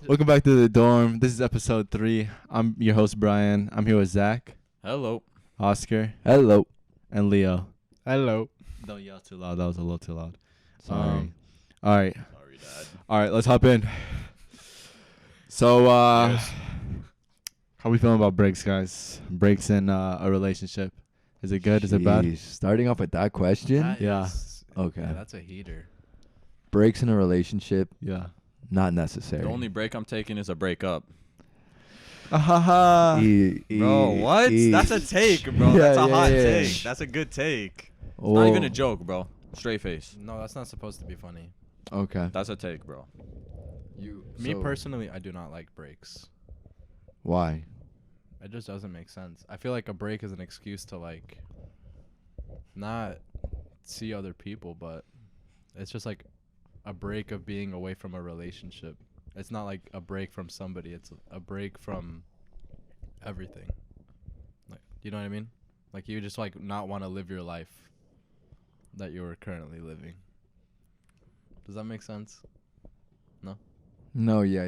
Welcome back to the dorm. This is episode 3. I'm your host, Brian. I'm here with Zach, Hello. Oscar, Hello. and Leo. Hello. Don't yell too loud. That was a little too loud. Sorry. All right. Sorry, Dad. All right, let's hop in. So, Yes. how we feeling about breaks, guys? Breaks in a relationship. Is it good? Is it bad? Jeez, starting off with that question, That Yeah. is- Okay. Yeah, that's a heater. breaks in a relationship, Yeah. not necessary. The only break I'm taking is a breakup. Bro, What? That's a take, bro. That's a hot take. Yeah. That's a good take. It's not even a joke, bro. Straight face. No, that's not supposed to be funny. Okay. That's a take, bro. Me personally, I do not like breaks. Why? It just doesn't make sense. I feel like a break is an excuse to like not see other people, but it's just like a break of being away from a relationship. It's not like a break from somebody. It's a break from everything. Like, you know what I mean? Like you just like not want to live your life that you are currently living. Does that make sense? No, yeah.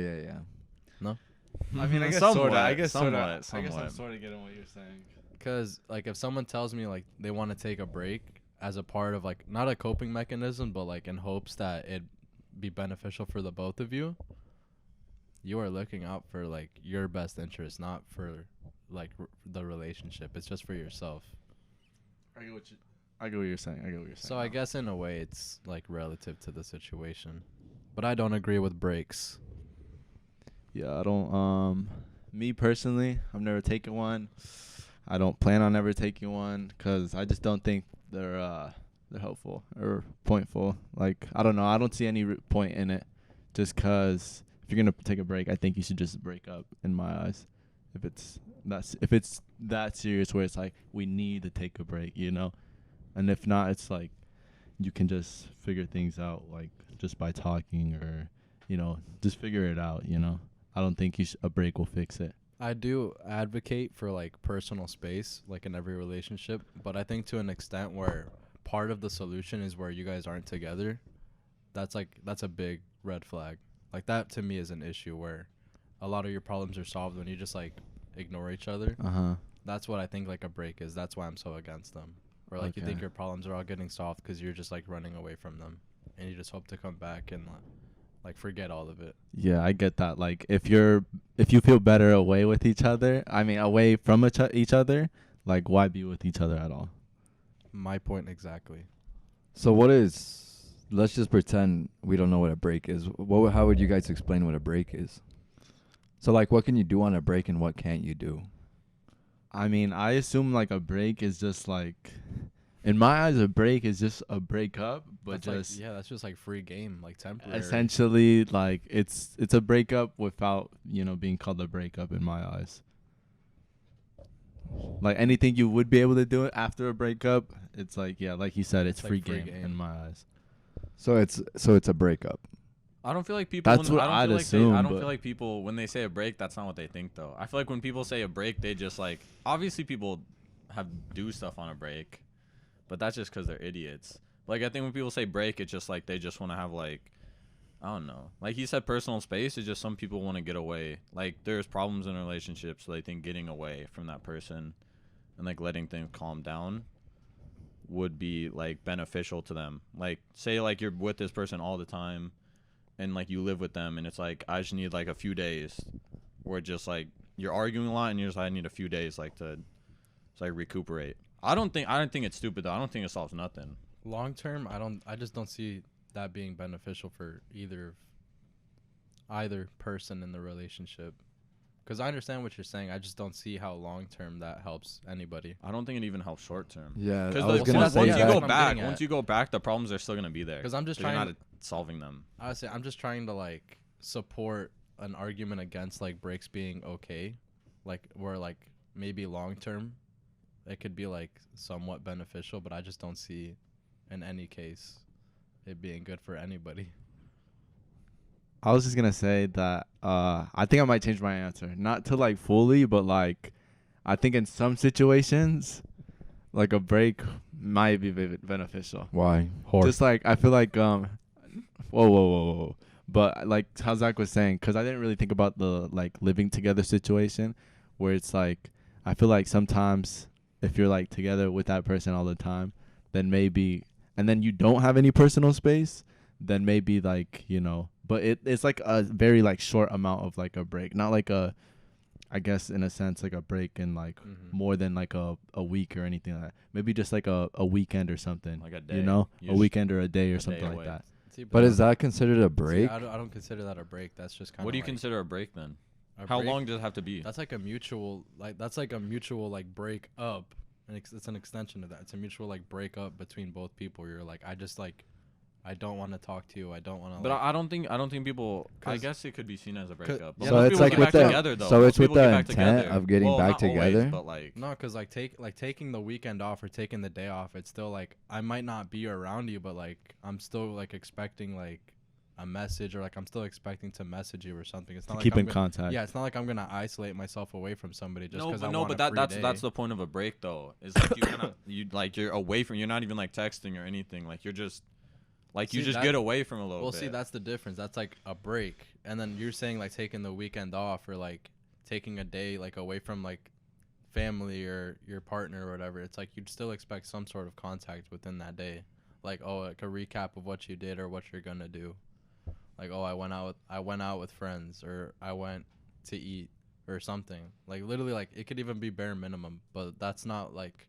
I mean, I guess Somewhat, sorta. I guess somewhat, sorta. I guess I'm somewhat. sort of getting what you're saying. Because, like, if someone tells me, like, they want to take a break as a part of, like, not a coping mechanism, but, like, in hopes that it'd be beneficial for the both of you, you are looking out for, like, your best interest, not for, like, the relationship. It's just for yourself. I get what you're saying. So I guess, in a way, it's, like, relative to the situation. But I don't agree with breaks. Yeah, I don't. Me personally, I've never taken one. I don't plan on ever taking one because I just don't think they're helpful or pointful. Like, I don't know. I don't see any point in it. Just because if you're gonna take a break, I think you should just break up. In my eyes, if it's that serious where it's like we need to take a break, you know, and if not, it's like you can just figure things out like just by talking or just figure it out, you know. I don't think a break will fix it. I do advocate for like personal space, like in every relationship, but I think to an extent where part of the solution is where you guys aren't together. That's a big red flag. Like that to me is an issue where a lot of your problems are solved when you just like ignore each other. That's what I think like a break is. That's why I'm so against them. Or like you think Okay. your problems are all getting solved because you're just like running away from them, and you just hope to come back and like forget all of it. Yeah, I get that. Like if you feel better away with each other, away from each other, like why be with each other at all? My point exactly. So let's just pretend we don't know what a break is. How would you guys explain what a break is? So like what can you do on a break and what can't you do? I mean, I assume like a break is just like, in my eyes, a break is just a breakup, but That's just that's just like free game, like temporary. essentially like it's a breakup without being called a breakup in my eyes. Like anything you would be able to do it after a breakup, it's like like you said, it's It's like free free game game. in my eyes. So it's a breakup. I don't feel like people. That's what I'd assume, I don't but- feel like people when they say a break, that's not what they think though. I feel like when people say a break, they just like obviously people do stuff on a break, but that's just because they're idiots. Like I think when people say break, it's just like they just want to have like I don't know. Like he said, personal space is just some people want to get away. Like there's problems in a relationship, so they think getting away from that person and like letting things calm down would be like beneficial to them. Like say like you're with this person all the time and like you live with them and it's like I just need like a few days where just like you're arguing a lot and you're just like I need a few days like to like recuperate. I don't think it's stupid though. I don't think it solves nothing. Long term, I just don't see that being beneficial for either person in the relationship. Because I understand what you're saying. I just don't see how long term that helps anybody. I don't think it even helps short term. Yeah, Because I was gonna once say you that's that. go what I'm back, getting at. once you go back, the problems are still gonna be there. Because I'm just You're trying. not solving them. Honestly, I'm just trying to like support an argument against like breaks being okay, like where like maybe long term, it could be like somewhat beneficial, but I just don't see, in any case, it being good for anybody. I was just gonna say that I think I might change my answer, not to like fully, but like I think in some situations, like a break might be beneficial. Why? Just like I feel like whoa. But like how Zach was saying, because I didn't really think about the like living together situation, where it's like I feel like sometimes if you're like together with that person all the time, then maybe, and then you don't have any personal space, then maybe like, you know, but it's like a very like short amount of like a break, not like a, I guess in a sense like a break in like more than like a week or anything like that. Maybe just like a weekend or something, Like a day. you know, You a just- weekend or a day or a day something like away. that. See, But is that considered a break? See, I don't consider that a break. That's just kind of. What do you consider a break then? A How break? long does it have to be? That's like a mutual like break up, and it's an extension of that. It's a mutual like break up between both people. You're like, I don't want to talk to you. I don't want to. But I don't think people. I 'Cause- guess it could be seen as a breakup. But So most it's people like get with back the- together, though. so Most it's with people get the back intent together. of getting Well, back not always, together? but like No, because taking the weekend off or taking the day off, it's still like I might not be around you, but like I'm still like expecting like a message, or like I'm still expecting to message you or something. It's To not like keep I'm in gonna- contact. Yeah, it's not like I'm gonna isolate myself away from somebody just no, because but I no, want but a free that's day. the point of a break though. Is like you kind of you're away from. You're not even like texting or anything. Like you're just like you See, just that- get away from a little Well, bit. see, that's the difference. That's like a break, and then you're saying like taking the weekend off or like taking a day like away from like family or your partner or whatever. It's like you'd still expect some sort of contact within that day, like like a recap of what you did or what you're gonna do. Like, oh, I went out with friends, or I went to eat or something. Like literally, like it could even be bare minimum, but that's not like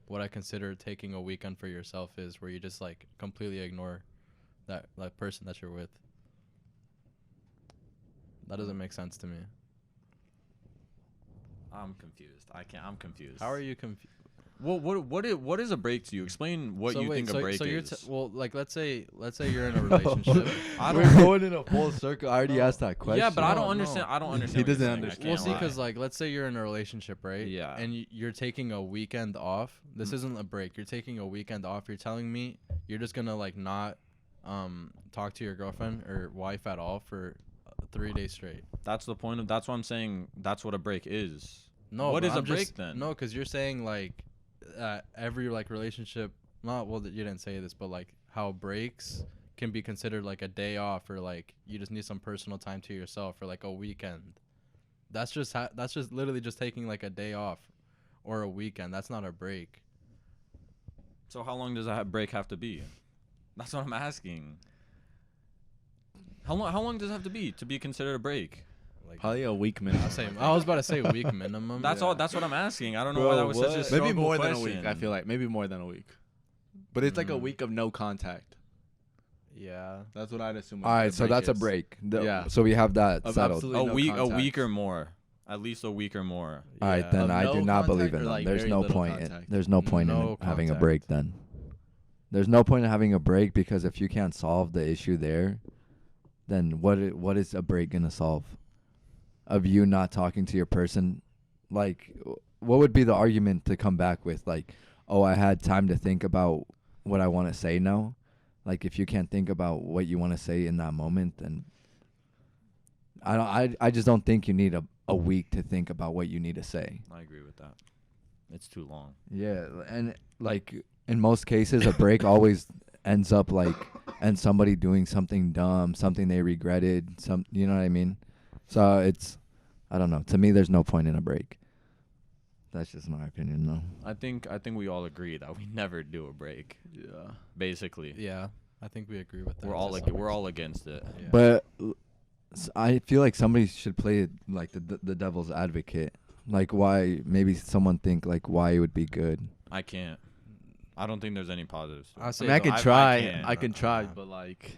what I consider taking a weekend for yourself is, where you just like completely ignore that like person that you're with. That doesn't make sense to me. I'm confused. I'm confused. How are you confused? Well, what is a break to you? Explain what you think a break so you're is. well, like let's say you're in a relationship. I We're don't. going in a full circle. I already asked that question. Yeah, but I don't No, understand. no. I don't understand. He what you're doesn't saying. I understand. Well, can't see, lie. because like let's say you're in a relationship, right? Yeah. And you're taking a weekend off. This isn't a break. You're taking a weekend off. You're telling me you're just gonna like not talk to your girlfriend or wife at all for 3 days straight. That's the point of. That's what I'm saying. That's what a break is. No, What but is a I'm break just- then? No, because you're saying like every like relationship. Not well, you didn't say this, but like how breaks can be considered like a day off, or like you just need some personal time to yourself, or like a weekend. That's just that's just literally just taking like a day off, or a weekend. That's not a break. So how long does a break have to be? That's what I'm asking. How long does it have to be considered a break? Like Probably a week minimum. I was about to say week minimum. That's Yeah. all. That's what I'm asking. I don't know Bro, why that was such a what? struggle Maybe more than a question. week. I feel like maybe more than a week. But it's like a Mm. week of no contact. Yeah. That's what I'd assume. All right, so that's a is. break. Yeah. So we have that Of settled. absolutely no a week contact. or more. At least a week or more. All right, Yeah. then Of I do no not believe contact in or, them. like, There's very no little point. contact? There's no point No in having a contact. break then. There's no point in having a break, because if you can't solve the issue there, then what is a break gonna solve? Of you not talking to your person, like what would be the argument to come back with? Like, oh, I had time to think about what I want to say now. Like, if you can't think about what you want to say in that moment, then I just don't think you need a week to think about what you need to say. I agree with that. It's too long. Yeah, and like in most cases, a break always ends up like and somebody doing something dumb, something they regretted, you know what I mean? So it's, I don't know. To me, there's no point in a break. That's just my opinion, though. I think we all agree that we never do a break. Yeah. Basically, Yeah. I think we agree with that. we're all against it. Yeah. But I feel like somebody should play like the devil's advocate. Like why maybe someone think like why it would be good. I can't. I don't think there's any positives. to it. I I say mean, I don't- can I try. can't. I can try, but like, I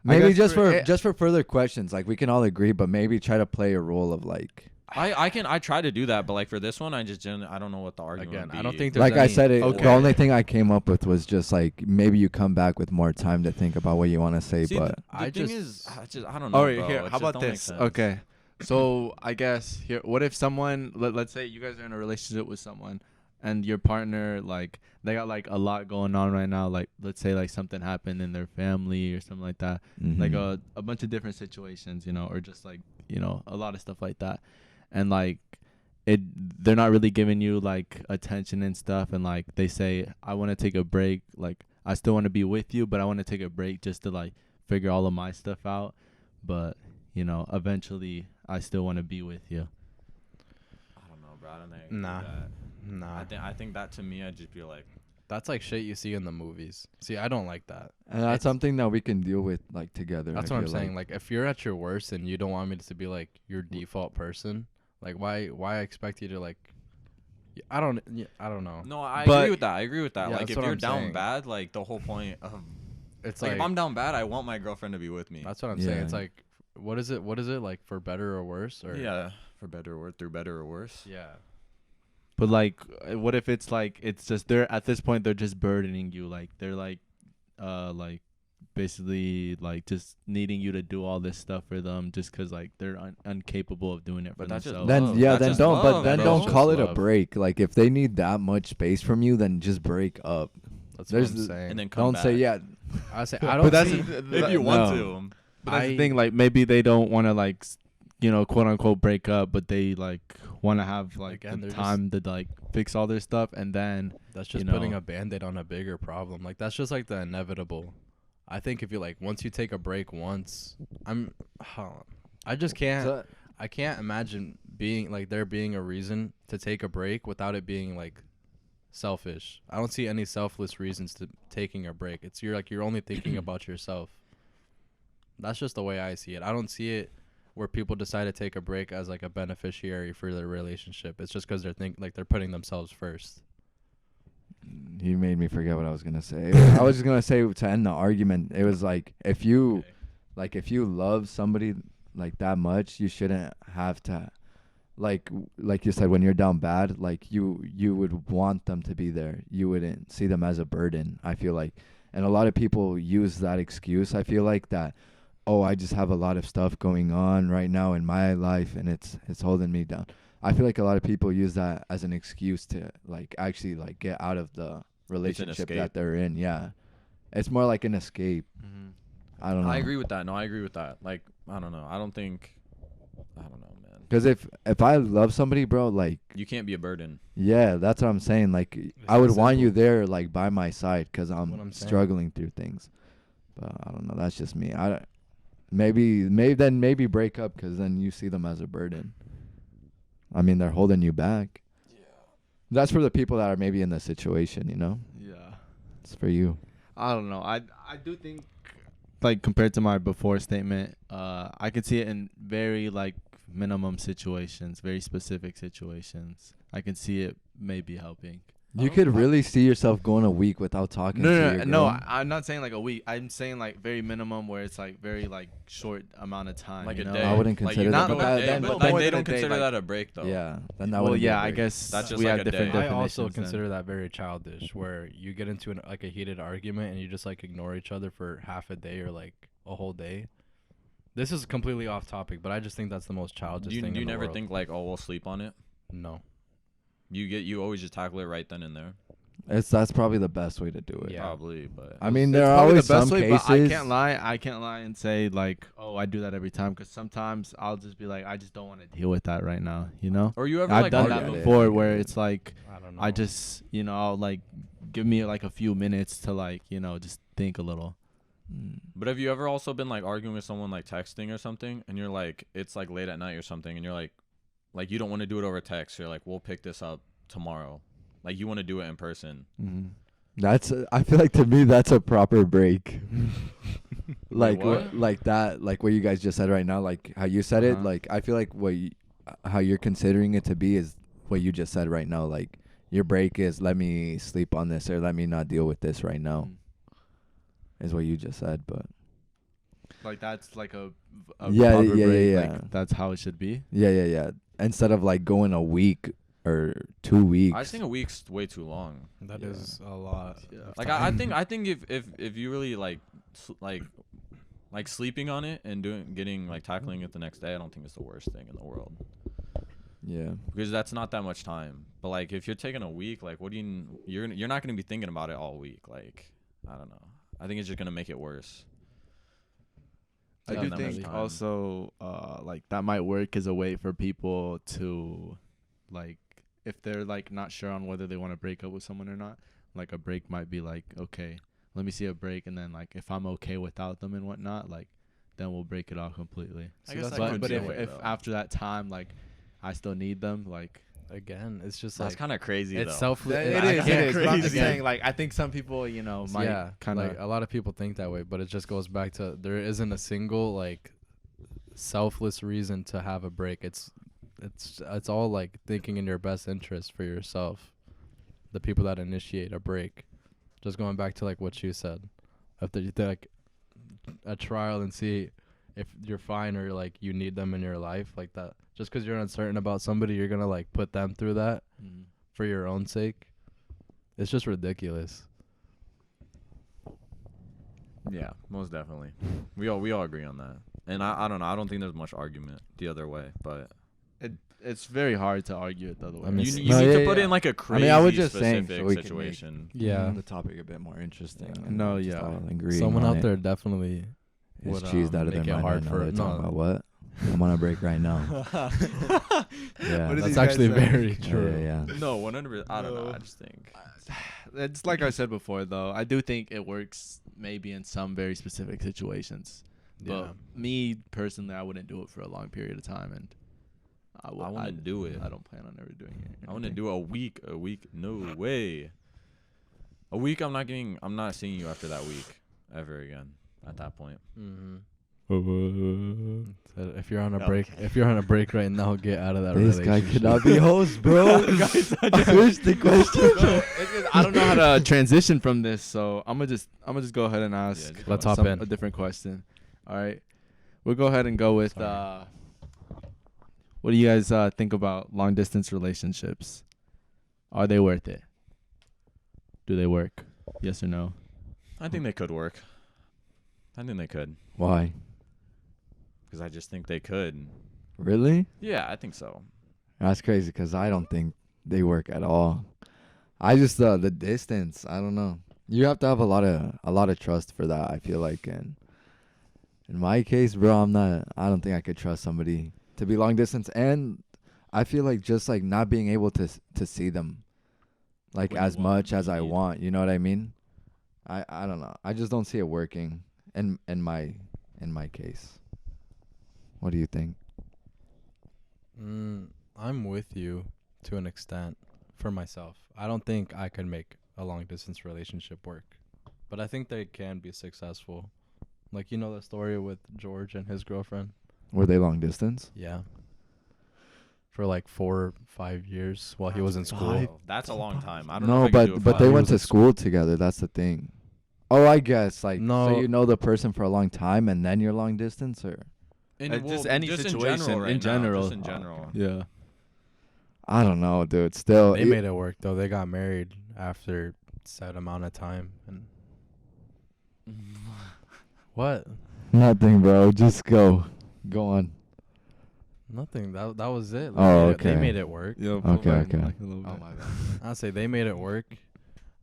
Maybe guess just for it- just for further questions, like we can all agree, but maybe try to play a role of like. I try to do that, but like for this one, I don't know what the argument Again, would be. I don't think there's Like I any- said, Okay. the only thing I came up with was just like maybe you come back with more time to think about what you want to say, See, but the I thing just- is, I don't know. all right, bro. here. It How just about don't make this? sense. Okay. So I guess here, what if someone, let's say you guys are in a relationship with someone, and your partner, like, they got like a lot going on right now. Like, let's say like something happened in their family or something like that. Like Mhm. a bunch of different situations, you know, or just like, you know, a lot of stuff like that. And like they're not really giving you like attention and stuff, and like they say, I want to take a break, like I still want to be with you, but I want to take a break just to like figure all of my stuff out. but you know, eventually I still want to be with you. I don't know, bro. I don't think. Nah. That. Nah. I think that to me, I'd just be like, That's like shit you see in the movies. See, I don't like that. And that's It's- something that we can deal with like together. That's I what I'm feel saying. Like, if you're at your worst and you don't want me to be like your default person, like why expect you to like? I don't know. no, I But- agree with that. I agree with that. Yeah, like, that's if what you're I'm down saying. bad, like the whole point of It's like, like, if I'm down bad, I want my girlfriend to be with me. that's what I'm saying. It's Yeah. like, what is it? What is it like for better or worse? Or Yeah, for better or worse, through better or worse. yeah. But like, what if it's like it's just they're at this point they're just burdening you, like they're like basically like just needing you to do all this stuff for them just 'cause like they're incapable of doing it for But that's just themselves. then love. yeah, That's then just don't. But love, then bro. don't It's call just it a love. break. Like if they need that much space from you, then just break up. That's There's what I'm the- saying. And then come Don't back. say yeah. I say I don't. But that's see, if you want no. to. But that's the I- thing, like maybe they don't want to like you know, quote unquote break up, but they like want to have like Again, the they're time to like fix all their stuff, and then That's just you putting know. a band-aid on a bigger problem. Like that's just like the inevitable. I think if you like once you take a break once, I just can't. So- I can't imagine being like there being a reason to take a break without it being like selfish. I don't see any selfless reasons to taking a break. It's you're only thinking about yourself. That's just the way I see it. I don't see it where people decide to take a break as like a beneficiary for their relationship. It's just because they're putting themselves first. You made me forget what I was gonna say. I was just gonna say to end the argument. It was like if you, like if you love somebody like that much, you shouldn't have to, like you said, when you're down bad, like you would want them to be there. You wouldn't see them as a burden. I feel like, and a lot of people use that excuse. I feel like that. Oh, I just have a lot of stuff going on right now in my life, and it's holding me down. I feel like a lot of people use that as an excuse to like actually like get out of the relationship that escape. they're in. Yeah, it's more like an escape. I don't know. I agree with that. No, I agree with that. Like, I don't know. I don't know, man. Because if I love somebody, bro, like You can't be a burden. yeah, that's what I'm saying. Like I would that want you simple. there, like by my side, because what I'm I'm saying. struggling through things. But I don't know. That's just me. Maybe break up, because then you see them as a burden. I mean, they're holding you back. Yeah. That's for the people that are maybe in the situation, you know? Yeah. It's for you. I don't know. I do think like compared to my before statement, I could see it in very like minimum situations, very specific situations. I can see it maybe helping. You could really see yourself going a week without talking to your girl. No. I'm not saying like a week. I'm saying like very minimum, where it's like very like short amount of time. Like you a know? day. I wouldn't Like, consider you that, go but a that- day, then- but but like more they than a don't day, consider like- that a break though. Yeah. Then that Well, wouldn't be a yeah, I break. guess That's just we like had a different day. I definitions. also then. consider that very childish, where you get into like a heated argument and you just like ignore each other for half a day or like a whole day. This is completely off topic, but I just think that's the most childish Do you thing. in the never world. think like, oh, we'll sleep on it? No. You always just tackle it right then and there. That's probably the best way to do it. Yeah. Probably, but I mean, It's there are probably always the best some way, cases. but I can't lie and say like, oh, I do that every time, because sometimes I'll just be like, I just don't want to deal with that right now, you know. or you ever I've like done argue that it. before, where it's like I don't know. I just, you know, I'll like give me like a few minutes to like, you know, just think a little. But have you ever also been like arguing with someone like texting or something, and you're like, it's like late at night or something, and you're like you don't want to do it over text. You're like, we'll pick this up tomorrow. Like you want to do it in person. That's I feel like to me that's a proper break. Like what? like that, like what you guys just said right now, like how you said it. Uh-huh. Like I feel like how you're considering it to be is what you just said right now. Like your break is let me sleep on this, or let me not deal with this right now, is what you just said. But Like that's like a Yeah, proper yeah, break, yeah, like, yeah. that's how it should be. yeah. Instead of like going a week or 2 weeks. I just think a week's way too long. That Yeah. is a lot. Yeah. Like I think if you really like sleeping on it and getting like tackling it the next day, I don't think it's the worst thing in the world, Yeah. because that's not that much time. But like if you're taking a week, like what do you're not gonna be thinking about it all week. Like I don't know. I think it's just gonna make it worse. I Not do that much think time. also like that might work as a way for people to like, if they're like not sure on whether they want to break up with someone or not, like a break might be like, okay, let me see a break, and then like if I'm okay without them and whatnot, like then we'll break it off completely. I guess that But could but be a if way, if though. after that time, like, I still need them, like, Again, it's just That's like kind of crazy, it's though. selfless. it I is. can't It is. But I'm just crazy. saying, like, I think some people, might yeah, kind like of. a lot of people think that way, but it just goes back to there isn't a single like selfless reason to have a break. It's all like thinking in your best interest for yourself. The people that initiate a break, just going back to like what you said, if they like a trial and see if you're fine or like you need them in your life like that. Just because you're uncertain about somebody, you're gonna like put them through that for your own sake. It's just ridiculous. Yeah, most definitely. We all agree on that. And I don't know. I don't think there's much argument the other way, but It's very hard to argue it the other way. I mean, you, s- you No, need yeah, to put yeah. in like a I crazy mean, I was just saying specific so we can make situation. Yeah. the topic a bit more interesting. Yeah. and No, just yeah. all agreeing Someone on out it. there definitely It's would cheesed out of make their it mind hard right now. for They're talking no. about what? I'm on a break right now. Yeah. What is That's these actually guys saying? very Yeah, true. yeah, yeah. No, 100%. I don't know. No. I just think. It's like I said before, though. I do think it works maybe in some very specific situations. Yeah. But me personally, I wouldn't do it for a long period of time, and I wouldn't do it. I don't plan on ever doing it. I want to do a week. A week? No way. A week. I'm not seeing you after that week ever again. At that point. Mm-hmm. it. If you're on a Okay. break, if you're on a break right now, get out of that This guy relationship. could not be host, bro. Finish the question. I don't know how to transition from this, so I'm gonna just go ahead and ask. just Let's hop in. a different question. All right, we'll go ahead and go with. Sorry. What do you guys think about long distance relationships? Are they worth it? Do they work? Yes or no? I think they could work. I think they could. Why? Because I just think they could. Really? Yeah, I think so. That's crazy because I don't think they work at all. I just the distance. I don't know. You have to have a lot of trust for that. I feel like, and in my case, bro, I don't think I could trust somebody to be long distance. And I feel like just like not being able to see them, like When you as want, much when as you I need. want. You know what I mean? I don't know. I just don't see it working in my case. What do you think? I'm with you to an extent for myself. I don't think I could make a long distance relationship work, but I think they can be successful. Like, you know the story with George and his girlfriend? Were they long distance? Yeah. For like 4 or 5 years while he was in school. Wow, that's a long time. I don't know. No, If I could do it but for they that. went to school together. That's the thing. Oh, I guess like No. so you know the person for a long time and then you're long distance, or Just any just situation, in in general. general. Just in general. Yeah. I don't know, dude. Still, They made it work though. They got married after set amount of time and what? nothing, bro. Just go on. Nothing. That was it. Oh, They okay. made it work. Yeah. Okay, okay. Oh my god. I'd say they made it work.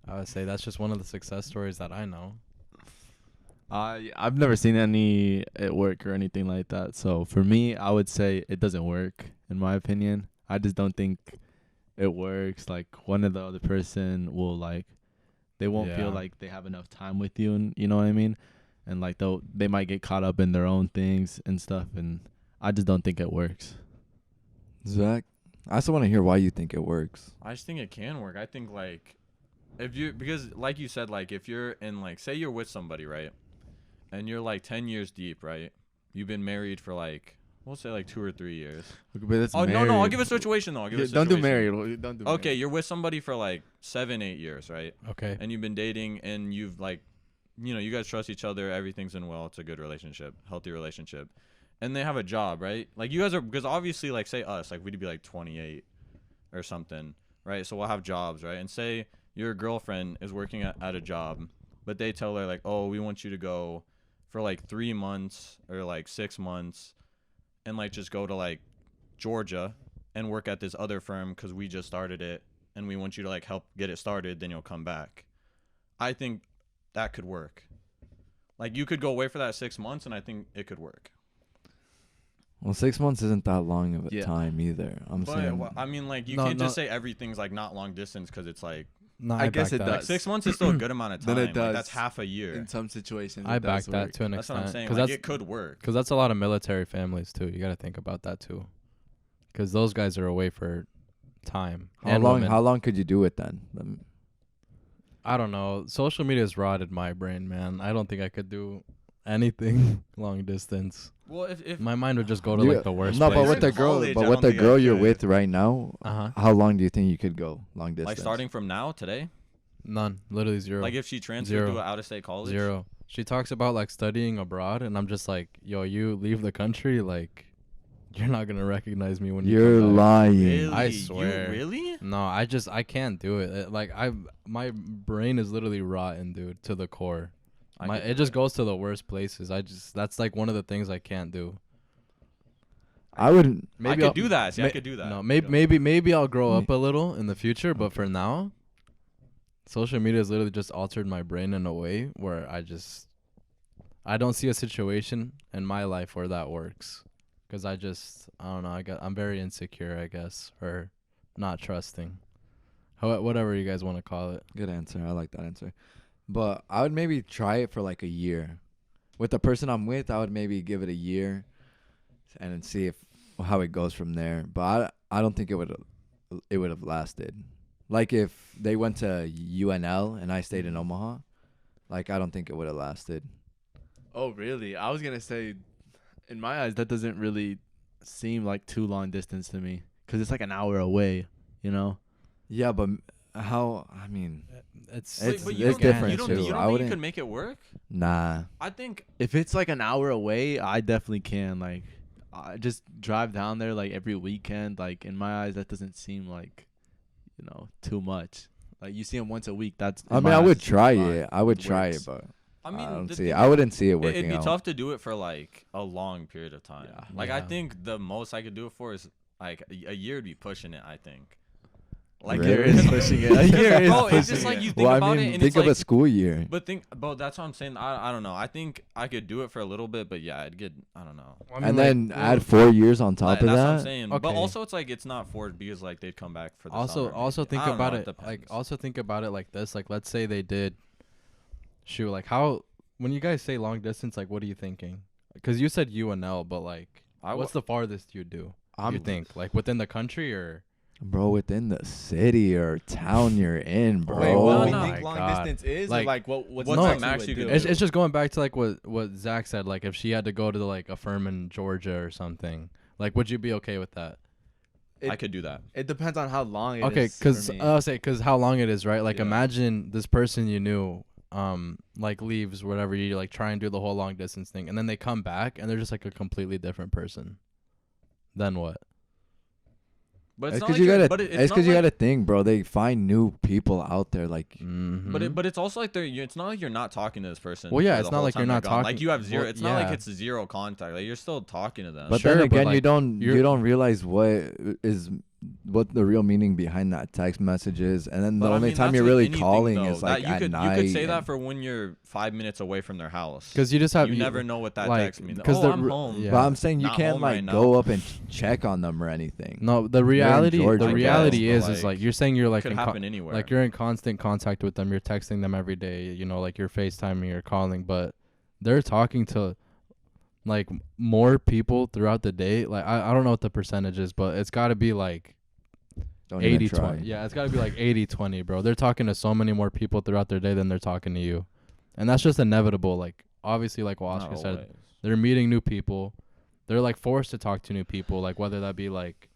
I would say that's just one of the success stories that I know. I've never seen any it work or anything like that. So for me, I would say it doesn't work in my opinion. I just don't think it works. Like one of the other person will they won't feel Yeah. like they have enough time with you, and you know what I mean? And like they might get caught up in their own things and stuff, and I just don't think it works. Zach, I also want to hear why you think it works. I just think it can work. I think because like you said, like if you're in say you're with somebody, right? And you're 10 years deep, right? You've been married for we'll say 2 or 3 years. But that's Oh no, I'll give a situation though. I'll give a Don't do situation. married. Don't do Okay, married. you're with somebody for 7-8 years, right? Okay. And you've been dating and you've you guys trust each other, everything's in well, it's a good relationship, healthy relationship. And they have a job, right? You guys are, because obviously say us, we'd be 28 or something, right? So we'll have jobs, right? And say your girlfriend is working at a job, but they tell her oh, we want you to go for 3 months or 6 months and just go to Georgia and work at this other firm because we just started it and we want you to help get it started, then you'll come back. I think that could work. You could go away for that 6 months and I think it could work. Well, 6 months isn't that long of a Yeah. time either. I'm saying. But I mean you No, can't just no. say everything's not long distance because it's No, I guess back it that. does. Like 6 months is still a good amount of time. Then it Like, does. that's half a year. In some situations, I it back does that work. to an That's what extent. I'm saying. 'Cause Like, that's it could work. because that's a lot of military families too. You got to think about that too. Because those guys are away for time. How and long? women. How long could you do it then? I don't know. Social media's rotted my brain, man. I don't think I could do anything long distance. Well, if My mind would just go to You- like the worst. No, Like, but you're with in the girl, college, I but don't with the think I girl you're could. with right now, Uh-huh. how long do you think you could go long distance? like starting from now today, None. Literally zero. like if she transferred Zero. to an out-of-state college, Zero. She talks about like studying abroad, and I'm just like, yo, you leave the country, like, you're not gonna recognize me when You're you come back. lying. Really? I swear. You really? No, I can't do it. Like my brain is literally rotten, dude, to the core. I could It do just it. goes to the worst places. That's like one of the things I can't do. I wouldn't. I could do that. See, I could do that. No, You maybe know? maybe I'll grow Me- up a little in the future, but for now, social media has literally just altered my brain in a way where I don't see a situation in my life where that works, because I don't know. I'm very insecure, I guess, or not trusting. Whatever you guys want to call it. Good answer. I like that answer. But I would maybe try it for like a year. With the person I'm with, I would maybe give it a year and then see how it goes from there. But I don't think it would have lasted. Like if they went to UNL and I stayed in Omaha, like I don't think it would have lasted. Oh, really? I was gonna say, in my eyes, that doesn't really seem like too long distance to me, 'cause it's like an hour away. You know? Yeah, but how? I mean, It's It's- But it's you don't, different you don't, too. You don't I think you wouldn't- could make it work? nah. I think If it's like an hour away, I definitely can. Like, I just drive down there like every weekend. Like in my eyes, that doesn't seem like, too much. Like you see them once a week. That's. I in mean, my I eyes, would seems try fine. it. I would try works. it, but I mean, I don't the see. thing I is, wouldn't see it working it'd be out. tough to do it for like a long period of time. Yeah. Like I Yeah. think the most I could do it for is like a year would be pushing it. I think. Like Really? A year is pushing it. A year is Bro, it's pushing just like it. you think Well, about I mean, it and think it's of like, a school year. but that's what I'm saying. I don't know. I think I could do it for a little bit, but yeah, I'd get I don't know. And then add 4 years on top Like, of that's what I'm that. saying. But Okay. also it's like it's not forced because like they'd come back for the also summer, also maybe. think I don't about know, it like depends. also think about it like this. Like let's say they did shoot, like how when you guys say long distance, like what are you thinking? Because you said UNL, but like what's the farthest you do? You think like within the country or Bro, within the city or town you're in, bro. Wait, what do we no. think my long God. distance is? Like, Or like what's what's the the max max you you would could do? it's just going back to like what Zach said, like if she had to go to like a firm in Georgia or something, like would you be okay with that? I could do that. It depends on how long it is. Okay, because for me. I'll say because how long it is, right? Like Yeah. imagine this person you knew, like leaves whatever, you like try and do the whole long distance thing, and then they come back and they're just like a completely different person. Then what? But It's it's not because like you you're- gotta. but It's it's because not you like- gotta think, bro. They find new people out there. Like, Mm-hmm. But it's also like it's not like you're not talking to this person. Well, yeah, for it's the not whole like time you're they're not gone. Like talking- you have zero. well, It's not like yeah. it's zero contact. Like you're still talking to them. but Sure, then but, again, like, you don't. you're- You don't realize what the real meaning behind that text message is, and then the But I only mean, time that's you're with really anything, calling though, is like that at you night. could say that and- for when you're 5 minutes away from their house. Because you just have you never know what that like, text means. 'cause Oh, the I'm re- home. yeah. But I'm saying you Not can't home like right now. go up and check on them or anything. No, the reality Georgia, the I reality guess, is but, like like, you're saying you're like Could in happen anywhere. like you're in constant contact with them, you're texting them every day, like you're FaceTiming, you're calling, but they're talking to like more people throughout the day. Like I don't know what the percentage is, but it's got to be like Don't even 80 try. 20. Yeah, it's got to be like 80-20, bro. They're talking to so many more people throughout their day than they're talking to you. And that's just inevitable. Like obviously like what Oscar Not said, always. they're meeting new people. They're like forced to talk to new people, like whether that be like,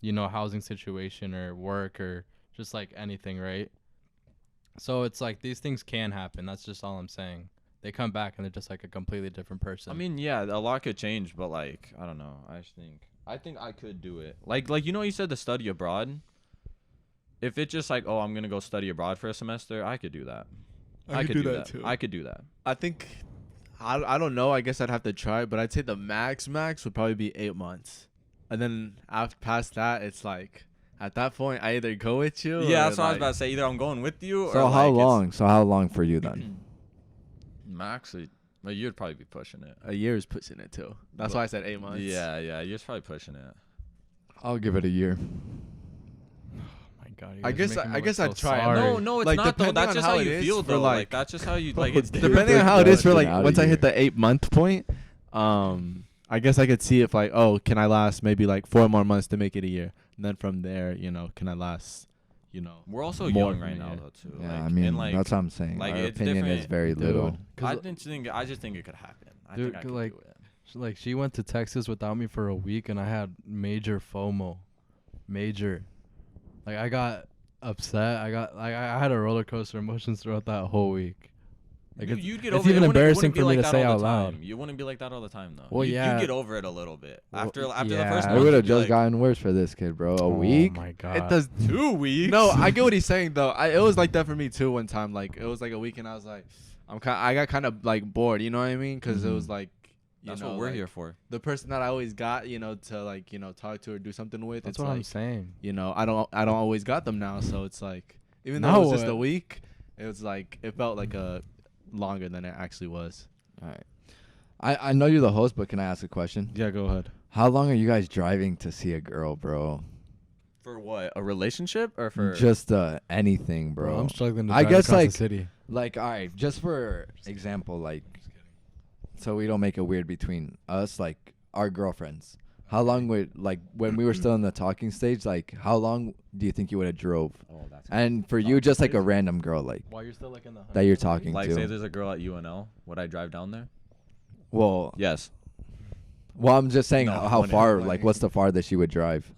housing situation or work or just like anything, right? So it's like these things can happen. That's just all I'm saying. They come back and they're just like a completely different person. I mean, yeah, a lot could change, but like I don't know. I think I could do it. Like you said, the study abroad. If it's just like, oh, I'm gonna go study abroad for a semester, I could do that. I could do that too. I could do that. I think I don't know. I guess I'd have to try, but I'd say the max would probably be 8 months, and then after past that, it's like at that point I either go with you. Yeah, or that's what I was like- about to say. Either I'm going with you, So or how like, long? So how long for you then? Max, you'd probably be pushing it. A year is pushing it too. That's why I said 8 months. Yeah, you're probably pushing it. I'll give it a year. oh my god. you I guys are guess making me I look guess so I'd try it. sorry. No, it's Like, not though. depending That's on just how how it you is feel for, though. Like like- that's just how you like. It's Depending on how it is for like Outta once I here. hit the 8-month point, I guess I could see if like, oh, can I last maybe like 4 more months to make it a year, and then from there, can I last, We're also more young than right a now year. though too. Yeah, like, I mean, and, like, that's what I'm saying. like, Our it's opinion is different. very Dude. little. I just think it could happen. I Dude, think I could like- do it. Like she went to Texas without me for a week, and I had major FOMO, major. Like I got upset. I had a roller coaster emotions throughout that whole week. Like You'd get it's over it. even It wouldn't embarrassing be for me like to that say all out the loud. time. You wouldn't be like that all the time though. Well, you yeah. get over it a little bit Well, after the yeah. first It month. would have you'd be just like, gotten worse for this kid, bro. A week. Oh my god. it does. 2 weeks. No, I get what he's saying though. It was like that for me too. One time, like it was like a week, and I was like, I got kind of like bored. You know what I mean? Because it was Mhm. like, That's what we're like, here for. the person that I always got, to like, talk to or do something with. That's it's what like, I'm saying. I don't always got them now. So it's like, even though Now it was just a what? week, it was like it felt like a longer than it actually was. All right. I know you're the host, but can I ask a question? Yeah, go ahead. How long are you guys driving to see a girl, bro? For what? A relationship or for Just anything, bro. I'm struggling to I drive guess, across like, the city. Like, all right, just for example, like, so we don't make it weird between us, like, our girlfriends. How long would, like, when we were still in the talking stage, like, how long do you think you would have drove? Oh, that's And for you, just like a random girl, like, While you're still like in the that you're talking like to. say there's a girl at UNL. Would I drive down there? Well, Yes. I'm just saying No, how wouldn't. far, like, what's the farthest you would drive?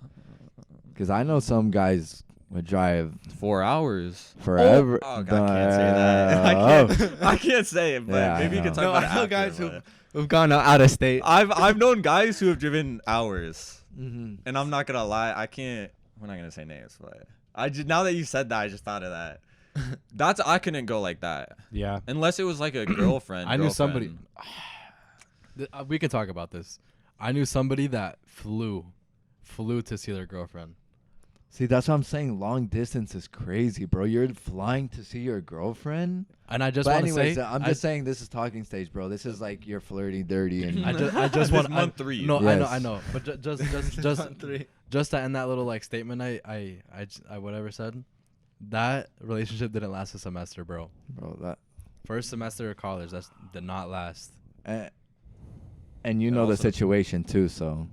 Because I know some guys would drive 4 hours. forever. Oh, God, I can't say that. I can't say it, but Yeah, I maybe you can know. talk No, about it I know after, guys but- who've gone out of state. I've known guys who have driven hours, Mm-hmm. and I'm not gonna lie, I can't. We're not gonna say names, but now that you said that, I just thought of that. I couldn't go like that Yeah. unless it was like a girlfriend. I knew somebody. girlfriend. We can talk about this. I knew somebody that flew to see their girlfriend. See, that's what I'm saying. Long distance is crazy, bro. You're flying to see your girlfriend. And I just But want to anyways, say, I'm just saying this is talking stage, bro. This is like you're flirty, dirty, and I just This want month 3. No, Yes. I know. But just to end that little like statement, I whatever said, that relationship didn't last a semester, bro. bro, that First semester of college, that did not last. and you And know the also- situation too. So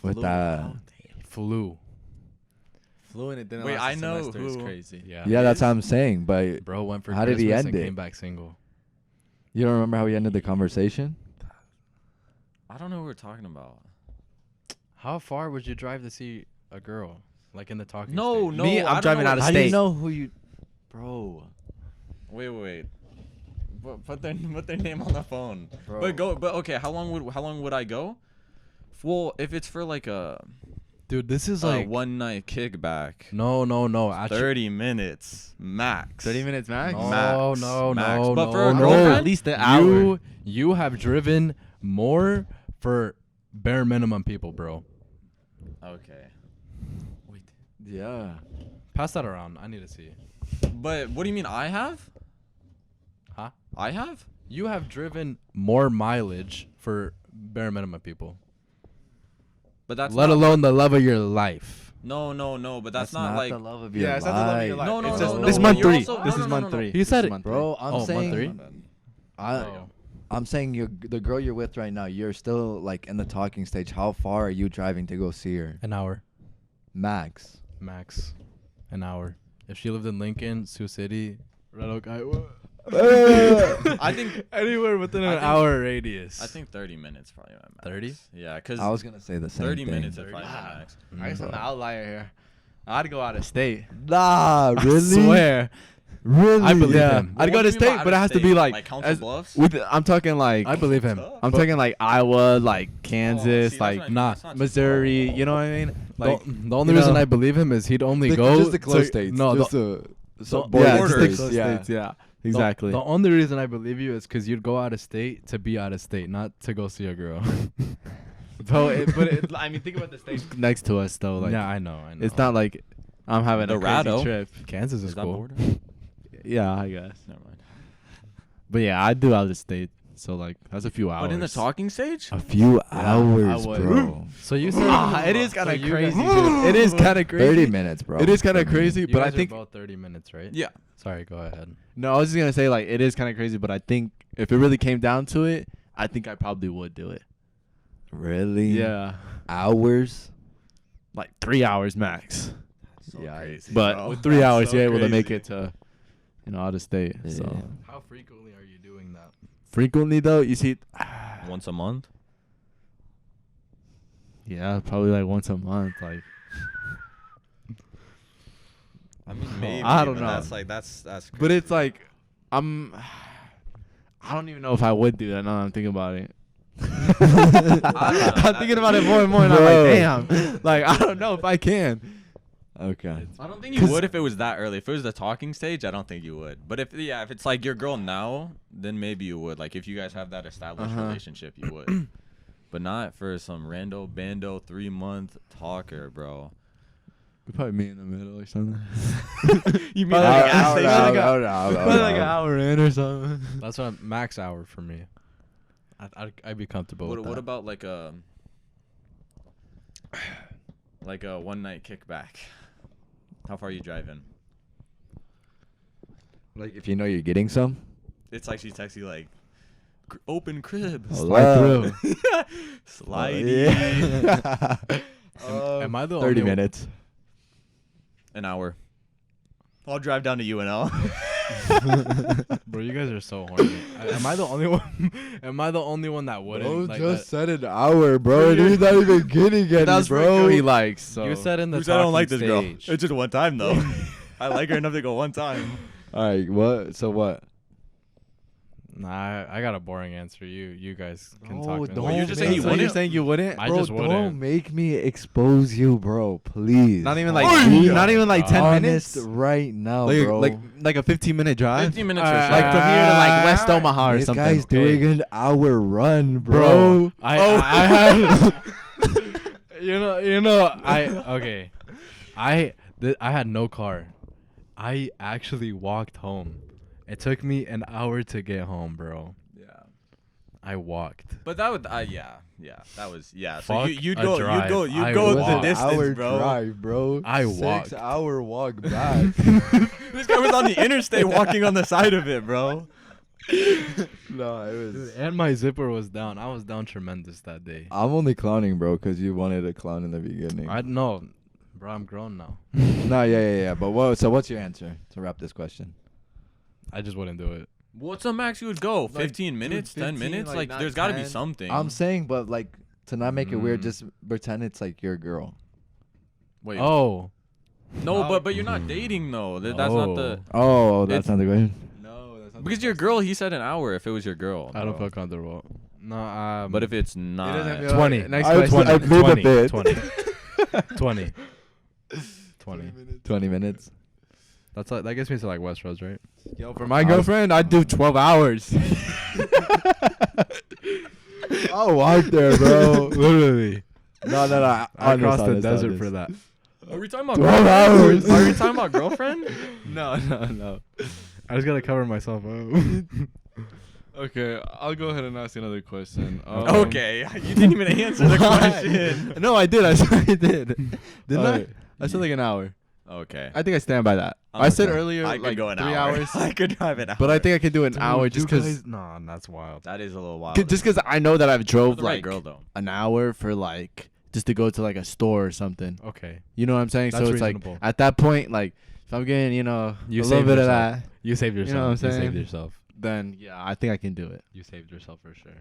with that, Flew. Flew and it didn't Wait, last I a know semester. It's who- crazy. Yeah. yeah, that's what I'm saying. But Bro went for How did he Christmas end and it? came back single. you don't remember how we ended the conversation? I don't know what we're talking about. How far would you drive to see a girl? Like in the talking No, stage? no. Me, I I'm don't driving know out of what- How do you state. know who you, bro? Wait. Put their name on the phone. Bro. But okay. How long would I go? Well, if it's for like a Dude, this is like like one night kickback, no. Actually, 30 minutes max. 30 minutes max. No, max, no, max. no, But for no, a no. girlfriend, At least an hour. You have driven more for bare minimum people, bro. Okay. Yeah. Pass that around. I need to see. But what do you mean I have? Huh? I have? You have driven more mileage for bare minimum people. But that's Let not- alone the love of your life. No. But that's, not like the love of your Yeah, it's not the love of your life. life. No, It's no, just no, this no, month you're 3. also- This no, is no, month no, no. 3. He This said is it. month Bro, Oh, I'm month saying, three? Oh. I'm saying the girl you're with right now, you're still like in the talking stage. How far are you driving to go see her? An hour Max. max. An hour. If she lived in Lincoln, Sioux City, Red Oak, Iowa, I think anywhere within I an think- hour radius. I think 30 minutes probably my max. 30? Yeah, cuz I was gonna say the same 30 thing. minutes is 30. probably my max. I guess I'm Mm. the outlier here. I'd go out of state. Nah, really? I swear. Really? I believe Yeah. him. I'd What go do to you mean by state, out but it of has to be state? like, Like Council Bluffs? I'm talking like I believe him. Tough. I'm talking like Iowa, like Oh, Kansas, see, that's what I like mean. nah, That's not too Missouri. far. You know what I mean? Like the only you reason know- I believe him is he'd only go just the close to, states. No, just the, the the- yeah, borders. just the close Yeah. states, yeah, the- exactly. The only reason I believe you is because you'd go out of state to be out of state, not to go see a girl. but I mean, think about the states next to us though. Like, yeah, I know. it's not like I'm having a crazy Dorado. trip. Kansas is Is that cool. border? Yeah, I guess. Never mind. But yeah, I do out of state. So like that's a few hours. But in the talking stage, A few I hours, would. bro. So you said It is kind so of you crazy, guys- dude. It is kind of crazy. 30 minutes, bro. It is kind of For me. crazy, You but I guys are think about 30 minutes, right? yeah. Sorry, go ahead. no. I was just gonna say like it is kind of crazy, but I think if it really came down to it, I think I probably would do it. Really? Yeah, Hours? like 3 hours max. Yeah, crazy, But bro. with 3 That's hours, so you're able to make crazy. it to, out of state. Yeah. So How frequently are you doing that? frequently though, you see, Once a month. yeah, probably like once a month. Like I mean, maybe. I don't but know. That's like that's. Crazy. but it's like I don't even know if I would do that now that I'm thinking about it. I'm thinking about it more and more, and I'm Bro. like, damn. Like, I don't know if I can. Okay. I don't think you would if it was that early. If it was the talking stage, I don't think you would. But if it's like your girl now, then maybe you would. Like if you guys have that established relationship, you would. But not for some rando bando 3-month talker, bro. We probably meet in the middle or something. You mean Probably like like a gas hour, station? hour, Like a- hour, Probably like an hour in or something. That's a max hour for me. I'd be comfortable with that. What about like a one night kickback? How far are you driving? Like if you know you're getting some? It's like she texts you like open crib. Slide Hello. through. Slidey. Am I the 30 only minutes. An hour. I'll drive down to UNL. Bro, you guys are so horny. Am I the only one? Am I the only one that wouldn't? Like that? said an hour, bro. He's not even getting any, That's bro. what he likes. So You said in the Who said I don't like talking this girl? stage. It's just one time though. I like her enough to go one time. All right, what? So what? Nah, I got a boring answer. You guys can No, talk. don't Well, you're just saying make you so wouldn't? you're saying you wouldn't? I Bro, just don't wouldn't. make me expose you, bro. Please. Not even like Honest not even like 10 minutes. right now, Like, bro. like a 15-minute drive. 15 minutes for Uh, sure. Like from here to like West Omaha or this something. guy's doing an hour run, bro. Bro, I had I had no car. I actually walked home. It took me an hour to get home, bro. Yeah. I walked. But that would that was So Fuck you'd a go drive. you'd I go It was the an distance, hour bro. drive, bro. I walked. 6 hour walk back. This guy was on the interstate walking on the side of it, bro. No, it was. Dude, and my zipper was down. I was down tremendous that day. I'm only clowning, bro, because you wanted to clown in the beginning. I know, bro. I'm grown now. No, yeah. But what? So what's your answer to wrap this question? I just wouldn't do it. What's the max you would go? Like, 15 dude, minutes, 10 15, minutes? like, Like not there's got to be 10. something. I'm saying, but like to not make it weird, Mm. just pretend it's like your girl. Wait. Oh, No, but you're not dating though. That's not the Oh, that's It's- not the question. No, that's not because your girl. He said an hour. If it was your girl, I don't bro. feel comfortable. No, But if it's not, doesn't feel- 20. Next I question. plead the fifth. 20. 20. 20 minutes. That's like that gets me to like Westroads, right? Yo, for my girlfriend, I'd do 12 hours. I'll walk there, bro. Literally. No. I crossed the desert for that. are we talking about 12 girlfriend? hours. Are we talking about girlfriend? No. I just gotta cover myself up. Okay, I'll go ahead and ask another question. Okay, you didn't even answer the question. No, I did. I said I did. Didn't Alright. I? I said like an hour. Okay. I think I stand by that. I'm I said okay. earlier I could like go an 3 hour. hours, I could drive an hour. but I think I could do an hour just because Nah, that's wild. that is a little wild. just because I know that I've For drove the right like girl though. an hour for like just to go to like a store or something. Okay. You know what I'm saying? That's So it's reasonable. like at that point, like if I'm getting You a little saved bit of yourself. that, You saved yourself. know what I'm You saved saying? yourself. then yeah, I think I can do it. You saved yourself for sure.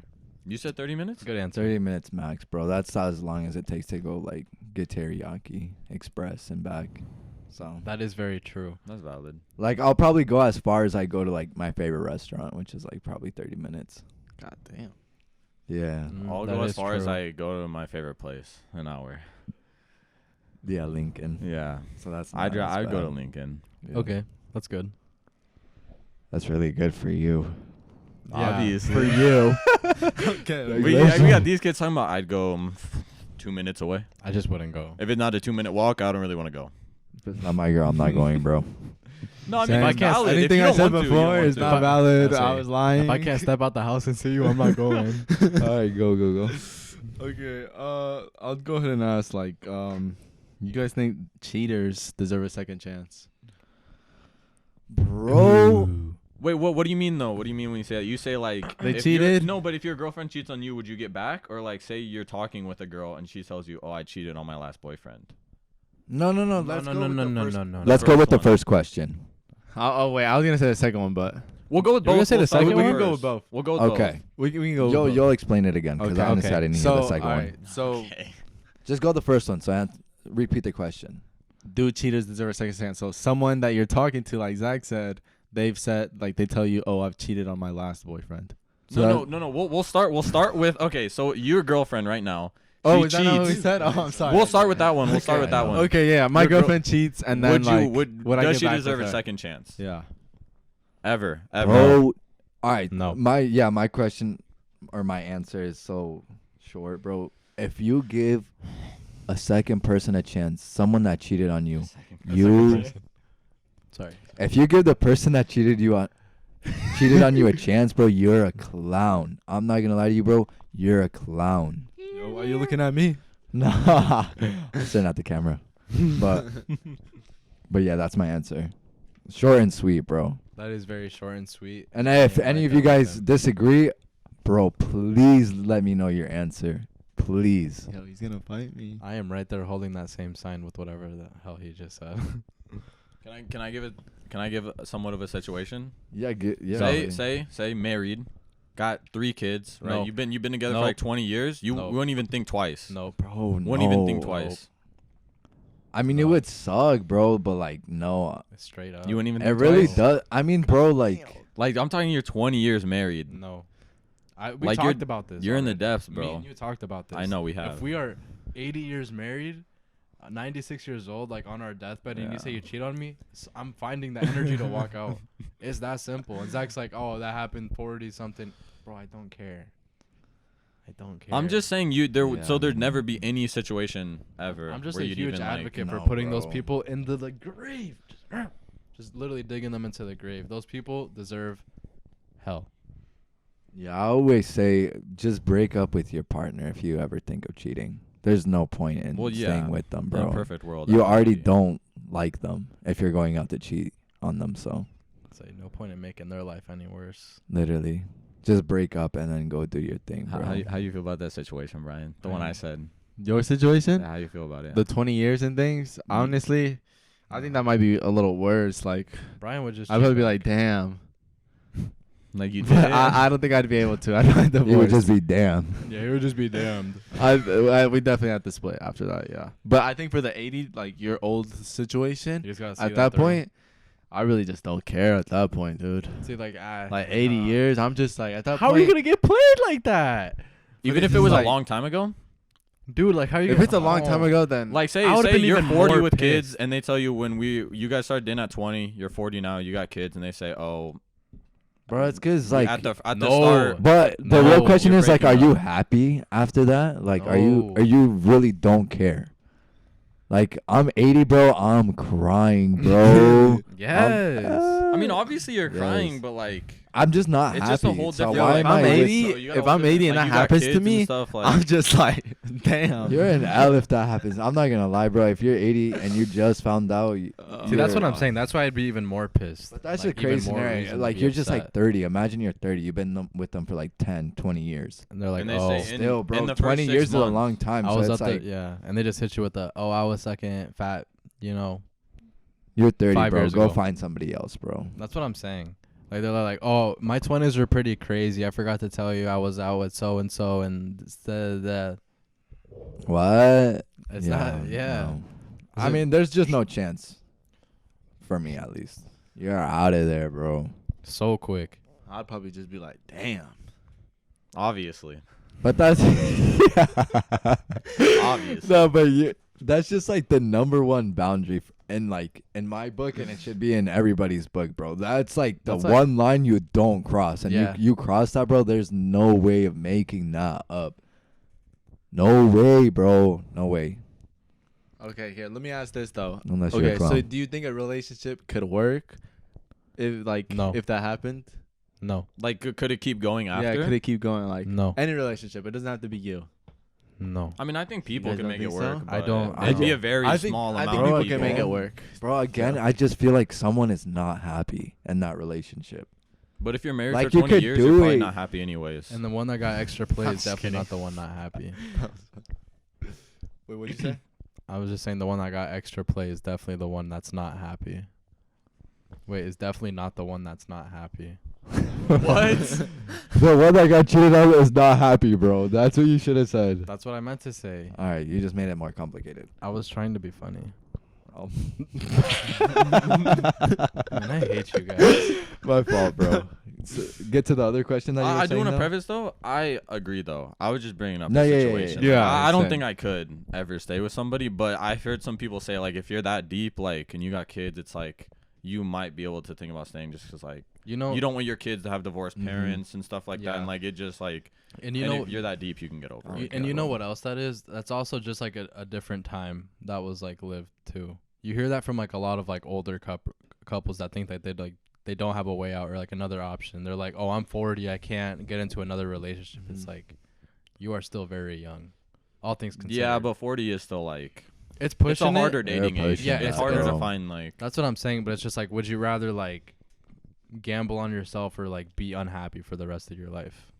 You said 30 minutes? Good answer. 30 minutes max, bro. That's as long as it takes to go like get teriyaki express and back. So That is very true. That's valid. like I'll probably go as far as I go to like my favorite restaurant, which is like probably 30 minutes. God damn. Yeah. I'll that go as is far as true. I go to my favorite place. An hour. Yeah, Lincoln. Yeah. So that's I'd not as go to bad. Lincoln. Yeah. Okay, that's good. That's really good for you. Yeah. Obviously. For you. Okay. we got these kids talking about I'd go 2 minutes away. I just wouldn't go. If it's not a 2-minute walk, I don't really want to go. If it's not my girl, I'm not going, bro. No, I mean, Saying it's valid. If anything you I don't said want to, you before don't is want not to. valid. That's I it. was lying. If I can't step out the house and see you, I'm not going. All right, go. Okay, I'll go ahead and ask, like, you guys think cheaters deserve a second chance? Bro. Wait, what do you mean though? What do you mean when you say that? You say like They if you're- cheated? No, but if your girlfriend cheats on you, would you get back? Or like say you're talking with a girl and she tells you, "Oh, I cheated on my last boyfriend." No. No, Let's no, go no, with no, the no, first. no, no. Let's The go first with the one. first question. Oh wait, I was gonna say the second one, but We'll go with You're both. gonna say We'll the start second with one? the We can go first. with both. We'll go with Okay. we can go. with both. You'll explain it again because honestly I didn't hear the second all one. right, so both. Okay. Just go the first one. So repeat the question. do cheaters deserve a second chance? So someone that you're talking to, like Zach said, they've said, like, they tell you, "Oh, I've cheated on my last boyfriend." So No. We'll start with okay. So your girlfriend right now. Oh, she is that not what we cheats. said? Oh, I'm sorry. We'll start with that one. We'll start with that one. Okay, yeah, my Your girl- girlfriend cheats, and then would I does get she back deserve with a her? second chance? Yeah. Ever. Bro, all right. No. My question or my answer is so short, bro. If you give a second person a chance, someone that cheated on you, Sorry. if you give the person that cheated on you a chance, bro, you're a clown. I'm not gonna lie to you, bro. You're a clown. Yo, why are you looking at me? Nah, I'm staring at the camera. But yeah, that's my answer. Short and sweet, bro. That is very short and sweet. And if Yeah, any I of you like guys that. disagree, bro, please let me know your answer. Please. Yo, he's gonna fight me. I am right there holding that same sign with whatever the hell he just said. Can I give somewhat of a situation? Yeah, yeah. Say married, got 3 kids, right? No. You've been together for Nope. like 20 years. You Nope. won't even think twice. Nope. Bro, Won't even think no. twice. I mean, it would suck, bro, but like, no. Straight up. You wouldn't even It think really twice. does. I mean, bro, like, Like I'm talking you're 20 years married. No. We Like, you're- talked about this. You're in the already. depths, Me bro. and you talked about this. I know we If have. we are 80 years married, 96 years old, like on our deathbed, and you say Yeah. you cheat on me, I'm finding the energy to walk out. It's that simple. And Zach's like, "Oh, that happened 40 something." Bro, I don't care. I don't care. I'm just saying so there'd never be any situation ever. I'm just where a you'd huge even, advocate for no, putting those bro. people in the grave. Just literally digging them into the grave. Those people deserve hell. yeah, I always say just break up with your partner if you ever think of cheating. There's no point in Well, yeah. staying with them, In a bro. perfect world. You that would already be- don't like them if you're going out to cheat on them, so Say no point in making their life any worse. literally. Just break up and then go do your thing, bro. How you feel about that situation, Brian? The one I said. Your situation, Yeah, how you feel about it? the 20 years and things. Honestly, I think that might be a little worse. Like, Brian would just. I'd probably cheat be back. like, "Damn." Like you did. But I don't think I'd be able to. I'd like You would divorce. just be damn. Yeah, he would just be damned. We definitely have to split after that. Yeah, but I think for the 80 like year old situation, You just gotta see at that through. point, I really just don't care. At that point, dude, See, like 80 years, I'm just like at that How point. are you gonna get played like that, Even it's if it was like- a long time ago. dude? Like, how are you? If gonna, it's a long time ago, then Like I would've say been you're even 40 more with kids pissed. and they tell you when you guys started dating at 20, you're 40 now, you got kids and they say, "Oh, Bro, it's cause like at the No. start." but the No, real question you're is like, are breaking you up. happy after that? Like, are No. you really don't care? Like, I'm 80, bro. I'm crying, bro. Yes. I mean, obviously you're Yes. crying, but like I'm just not it's happy. just a whole so different. why like, am I? I'm with- 80, so you got a if whole I'm 80 and like, that you got happens to kids and me, stuff, like, I'm just like, damn. You're an L if that happens. I'm not gonna lie, bro. If you're 80 and you just found out, See, that's what you're- I'm saying. That's why I'd be even more pissed. But that's Like, a crazy even more scenario. reason to Like be you're just like upset. 30. Imagine you're 30. You've been with them for like 10, 20 years. And they're like, And they oh, say in- Still, bro, in the 20 first 6 years is a months. long time. I So was it's up like there, yeah. And they just hit you with the, oh, I was second fat, you know. you're 30, 5 bro. years Go ago. find somebody else, bro. That's what I'm saying. Like they're like, oh, my 20s were pretty crazy. I forgot to tell you I was out with so and so, and the What? it's not, yeah. no. Is I it- mean, there's just no chance. For me, at least. You're out of there, bro. So quick. I'd probably just be like, damn. obviously. But that's Obviously. No, but that's just like the number one boundary in my book, and it should be in everybody's book, bro. That's like the That's like- one line you don't cross, and Yeah. you cross that, bro. There's no way of making that up. No way, bro. No way. Okay, here. Let me ask this though. Unless you're a Okay, so clown. do you think a relationship could work if No. if that happened? No. Like, could it keep going after? Yeah, could it keep going like No. any relationship? It doesn't have to be you. No. I mean, I think people guys can don't make it think so? work. I but don't- I It'd be a don't. very I think small I amount think of people people. can make it work. Bro, again, Yeah. I just feel like someone is not happy in that relationship. But if you're married Like, for you 20 could years, do you're probably it. not happy anyways. And the one that got extra play I'm is just definitely kidding. not the one not happy. Wait, what'd you say? I was just saying the one that got extra play is definitely the one that's not happy. Wait, is definitely not the one that's not happy. What? The one that got cheated on is not happy, bro. That's what you should have said. That's what I meant to say. All right, you just made it more complicated. I was trying to be funny. Oh. Man, I hate you guys. My fault, bro. So, get to the other question that you were I do saying, want to though? preface though. I agree though. I was just bringing up No, the yeah, yeah, situation. yeah. Like, Yeah, I don't same. think I could ever stay with somebody, but I've heard some people say like if you're that deep, like, and you got kids, it's like you might be able to think about staying just because like You know, you don't want your kids to have divorced Mhm. parents and stuff like that, Yeah. and like it just like and you and know, if you're that deep, you can get over Oh, it. you, yeah, and you know well. what else that is? That's also just like a different time that was like lived too. You hear that from like a lot of like older couples that think that they don't have a way out or like another option. They're like, oh, I'm 40, I can't get into another relationship. It's Mhm. like you are still very young, all things considered. Yeah, but 40 is still like it's it's pushing a harder it. dating They're age. pushing Yeah, It's it's harder to bro. find like That's what I'm saying. But it's just like, would you rather like gamble on yourself or like be unhappy for the rest of your life?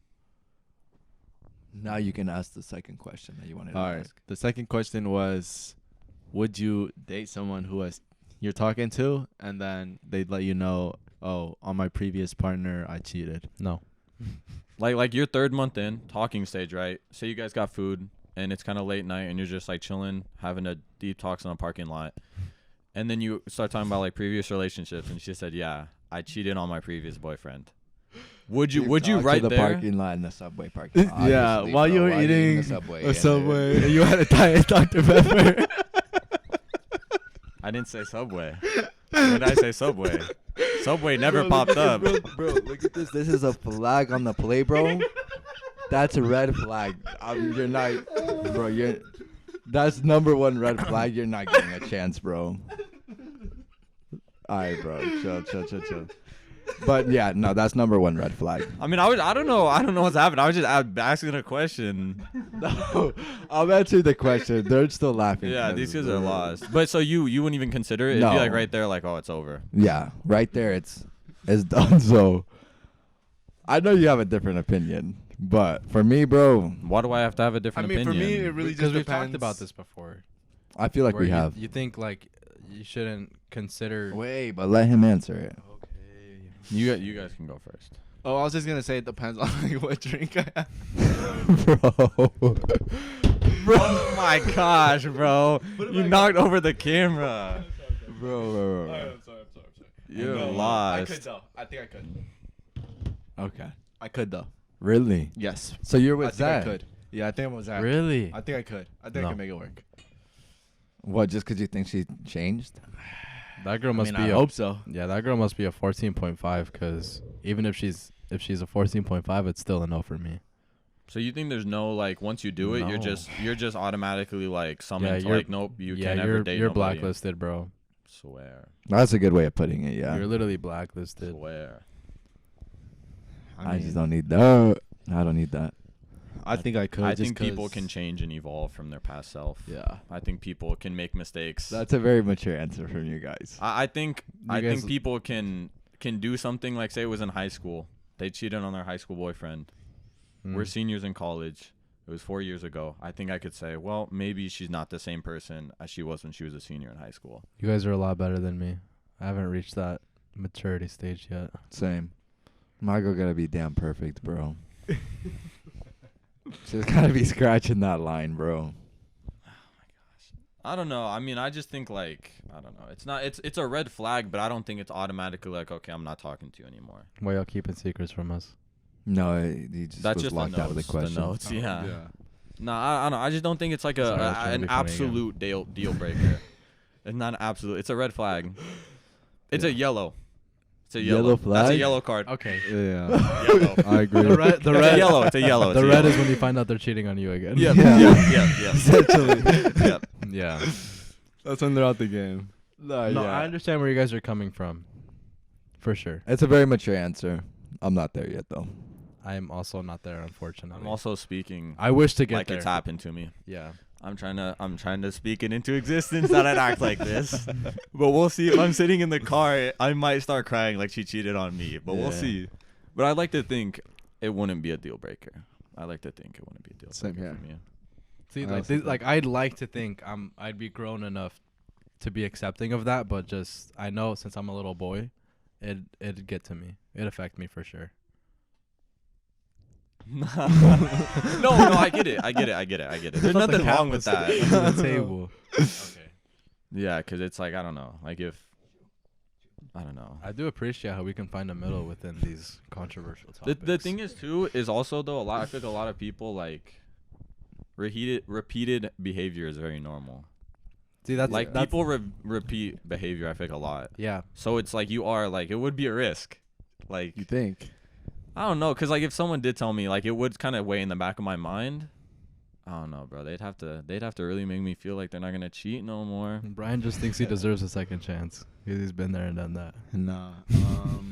Now you can ask the second question that you wanted to All right. ask. The second question was, would you date someone who you're talking to, and then they'd let you know, oh, on my previous partner, I cheated. No. like your third month in talking stage, right? Say you guys got food and it's kind of late night and you're just like chilling, having a deep talks in a parking lot, and then you start talking about like previous relationships, and she said, "Yeah, I cheated on my previous boyfriend." Would you talked right to the there? parking lot in the subway parking lot? Yeah, obviously, while bro, you were you're eating the subway, a yeah, Subway, dude. and you had a Diet Dr. Pepper. I didn't say Subway. When did I say Subway? Subway never Bro, popped look at up. this, bro, look at this. This is a flag on the play, bro. That's a red flag. You're not, bro. That's number one red flag. You're not getting a chance, bro. All right, bro. Chill. But yeah, no, that's number one red flag. I mean, I don't know what's happening. I was just asking a question. No, I'll answer the question. They're still laughing. Yeah, because these kids are they're- lost. But so you wouldn't even consider it? It'd be No. like right there, like, oh, it's over. Yeah, right there. It's done. So I know you have a different opinion, but for me, bro, Why do I have to have a different opinion? for me, it really Because just we've depends. talked about this before. I feel like where we you, have. You think like you shouldn't consider. Wait, but let him answer it. Okay. You guys can go first. Oh, I was just gonna say it depends on like what drink I have. Bro. Oh my gosh, bro! You knocked over the camera. Bro. I'm sorry. You're I lost. could though. I think I could. Okay. I could though. Really? Yes. So you're I with think I Zach? could. Yeah, I think I'm with Zach. Really? I think I could. I think No. I can make it work. What? Just because you think she changed? That girl must I be mean, I a hope so. Yeah, that girl must be a 14.5 because even if she's a 14.5, it's still a no for me. So you think there's no like once you do it, No. you're just automatically like summoned to you're- like nope, you yeah, can you're never date you're nobody. blacklisted, bro. Swear. That's a good way of putting it. Yeah. You're literally blacklisted. Swear. I just don't need that. I don't need that. I think I could. I just think people 'cause- can change and evolve from their past self. Yeah. I think people can make mistakes. That's a very mature answer from you guys. I think You guys- people can do something like say it was in high school. They cheated on their high school boyfriend. We're Mm. seniors in college. It was 4 years ago. I think I could say, well, maybe she's not the same person as she was when she was a senior in high school. You guys are a lot better than me. I haven't reached that maturity stage yet. Same. My girl gotta be damn perfect, bro. She's gotta be scratching that line, bro. I don't know. I mean, I just think like I don't know. It's a red flag, but I don't think it's automatically like okay, I'm not talking to you anymore. Why y'all keeping secrets from us? No, he just That's was just locked the out with the notes. question. The notes, yeah. Yeah. No, I don't know. I just don't think it's like Sorry, I was trying to an be funny again. absolute deal breaker. It's not an absolute. It's a red flag. It's a yellow. It's a Yellow yellow. That's a flag? yellow card. Okay. Yeah. Yellow. I agree. The red, It's a yellow. It's a yellow. the It's a red yellow. is when you find out they're cheating on you again. Yep. Yeah. Yep. Yep. Yep. Essentially. Yep. Yeah. That's when they're out the game. No, I understand where you guys are coming from. For sure. It's a very mature answer. I'm not there yet, though. I am also not there, unfortunately. I'm also speaking I wish to get like there. it's happened to me. Yeah. I'm trying to speak it into existence that I'd act like this. But we'll see if I'm sitting in the car, I might start crying like she cheated on me. But we'll Yeah. see. But I'd like to think it wouldn't be a deal breaker. I like to think it wouldn't be a deal Same breaker here. for me. See, I like, also think- like I'd like to think I'd be grown enough to be accepting of that, but just I know since I'm a little boy, it'd get to me. It'd affect me for sure. No, I get it. There's Put the nothing wrong with that. on the table. Okay. Yeah, because it's like, I don't know. Like if, I don't know. I do appreciate how we can find a middle within these controversial The topics. thing is too is also though I feel like a lot of people like repeated behavior is very normal. see that's Like that's, people repeat behavior I think a lot. yeah. So it's like you are like it would be a risk. Like You think? I don't know, cause like if someone did tell me, like it would kind of weigh in the back of my mind. I don't know, bro. They'd have to really make me feel like they're not gonna cheat no more. Brian just thinks he deserves a second chance. He's been there and done that. Nah.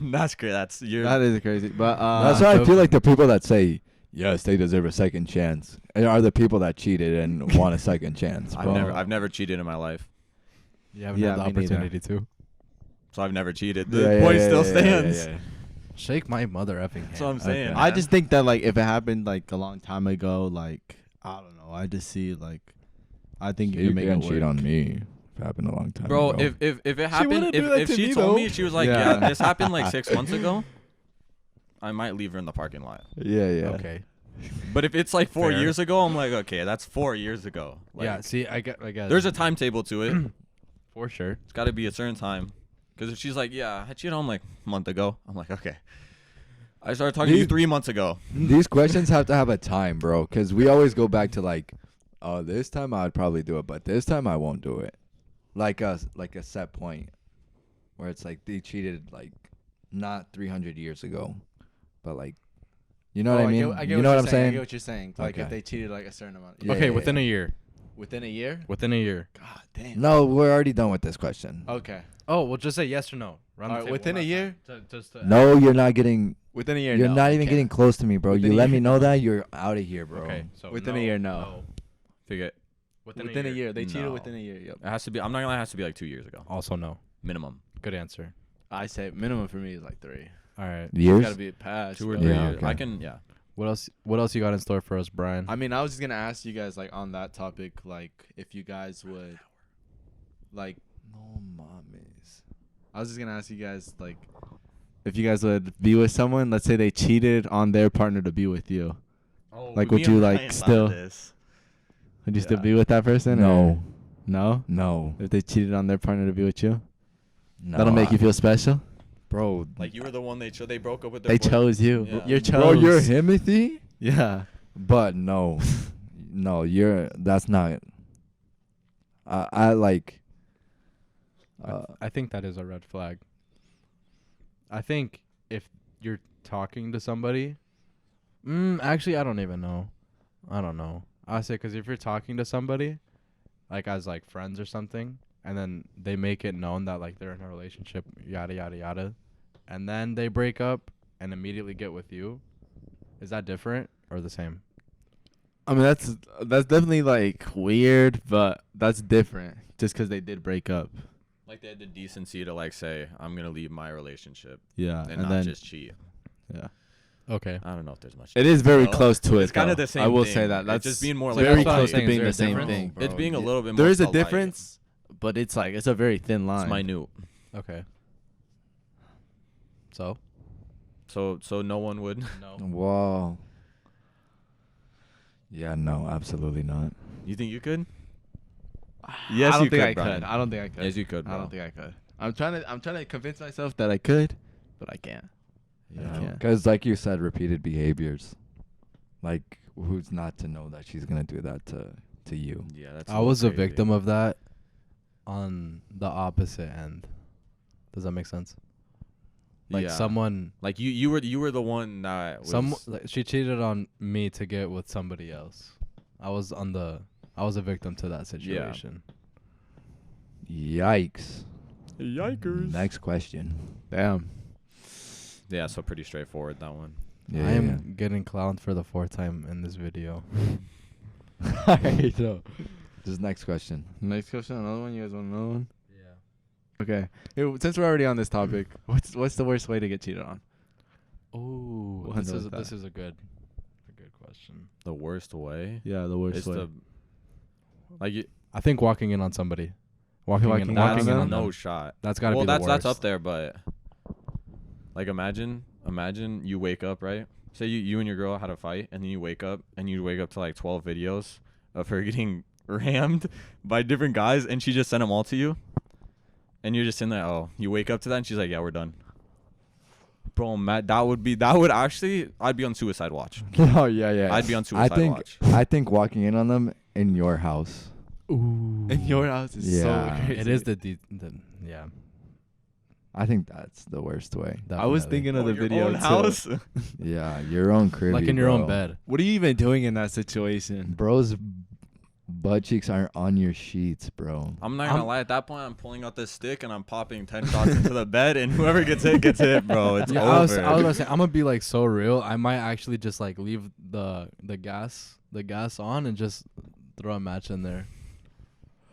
That's great. That's your. That is crazy. But That's why I so- feel like the people that say, yes, they deserve a second chance, are the people that cheated and want a second chance, bro. I've never cheated in my life, You haven't Yeah, had the me neither. opportunity to. so I've never cheated. Yeah, The yeah, point yeah, still yeah, yeah, stands. yeah, yeah. Shake my mother effing hand. That's what I'm saying. Okay. I man. just think that like if it happened like a long time ago, like I don't know. I just see like I think you You can make can't it cheat work. on me. It happened a long time Bro, ago. if it happened, wouldn't do that if to she me, told though. me, she was like, Yeah. yeah, this happened like 6 months ago, I might leave her in the parking lot. yeah, yeah. Okay. But if it's like 4 Fair. years ago, I'm like, okay, that's 4 years ago. Like, yeah. See, I get. there's a timetable to it. for sure. It's got to be a certain time. Because if she's like, yeah, I cheated on like a month ago, I'm like, okay. I started talking to you 3 months ago. These questions have to have a time, bro, because we always go back to like, oh, this time I would probably do it, but this time I won't do it. Like a set point where it's like they cheated like not 300 years ago, but like, you know what I mean? You know what I'm I saying? get what you're saying. Like if Okay. they cheated like a certain amount. Yeah, okay, yeah, within yeah. a year. Within a year? Within a year. God damn. No, we're already done with this question. Okay. Oh, we'll just say yes or no. Run the Alright, table within one a more year? time. Just to No, you're not getting. Within a year. You're no, not you even can't. getting close to me, bro. Within You a let me year, know no. that you're out of here, bro. Okay. So Within a year, no. Figure it. Within a year. They cheated No. within a year. Yep. It has to be, I'm not going to lie, it has to be like 2 years ago. Also no. Minimum. Good answer. I say minimum for me is like 3. All right. It's Years? gotta be past. 2 or though. 3 Yeah, years. okay. I can, yeah. What else you got in store for us, Brian? I mean, I was just gonna ask you guys like on that topic, like if you guys would, like, No mames. I was just gonna ask you guys like, if you guys would be with someone, let's say they cheated on their partner to be with you, Oh, Like, would you, like, still- would you still Yeah. be with that person? No. or- No. No. If they cheated on their partner to be with you, No. that'll make you feel special. Bro. Like you were the one they broke up with their They boy- chose you. Yeah. You're chose. Bro, you're Timothy? Yeah. But no. No, that's not. I like. I think that is a red flag. I think if you're talking to somebody, actually, I don't even know. I don't know. I say because if you're talking to somebody, like as like friends or something, and then they make it known that like they're in a relationship, yada yada yada, and then they break up and immediately get with you, is that different or the same? I mean, that's definitely like weird, but that's different. Just because they did break up. Like they had the decency to like say, I'm going to leave my relationship Yeah. and And not then just cheat. yeah. Okay. I don't know if there's much. It is very Well, close to it. it's kinda though. the same I will thing. say that. It's That's just being more it's like very polite. close to Is being there the a same difference? thing. Bro, It's being a yeah. little bit more There is a polite. difference, but it's like it's a very thin line. It's minute. Okay. So So no one would. no. Whoa. Yeah, no, absolutely not. You think you could? Yes, I don't you think could, I Brian. could. I don't think I could. Yes, you could, I bro. don't think I could. I'm trying to convince myself that I could, but I can't. Yeah, Yeah. because like you said, repeated behaviors. Like, who's not to know that she's gonna do that to you? Yeah, that's. I was a victim of that on the opposite end. Does that make sense? Like Yeah. someone Like you were the one that was. like, she cheated on me to get with somebody else. I was a victim to that situation. Yikes. Yikers. Next question. Damn. Yeah, so pretty straightforward that one. Yeah, I am getting clowned for the 4th time in this video. I know. Just next question. Next question. Another one. You guys want another one? Yeah. Okay. Here, since we're already on this topic, what's the worst way to get cheated on? Oh, We'll this handle is with this that. is a good question. The worst way. Yeah, the worst It's way. the like you, I think walking in on somebody. Walking Walking in in on walking in them? on no them. shot. That's got to Well, be the worst. that's up there, but like imagine you wake up, right? Say you and your girl had a fight, and then you wake up to like 12 videos of her getting rammed by different guys, and she just sent them all to you, and you're just in there. Oh, you wake up to that, and she's like, "Yeah, we're done." Bro, Matt, that would actually, I'd be on suicide watch. Oh yeah. I'd be on suicide watch. I think walking in on them in your house. Ooh. In your house is Yeah. so crazy. It is the yeah. I think that's the worst way. I was definitely. thinking of the Your video own too. house. Yeah, your own crib. Like in your own bed. What are you even doing in that situation? Bro's butt cheeks aren't on your sheets, bro. I'm not gonna lie. At that point, I'm pulling out this stick and I'm popping 10 shots into the bed, and whoever gets hit, bro. It's Yeah, over. I was gonna say I'm gonna be like so real. I might actually just like leave the gas on and just throw a match in there,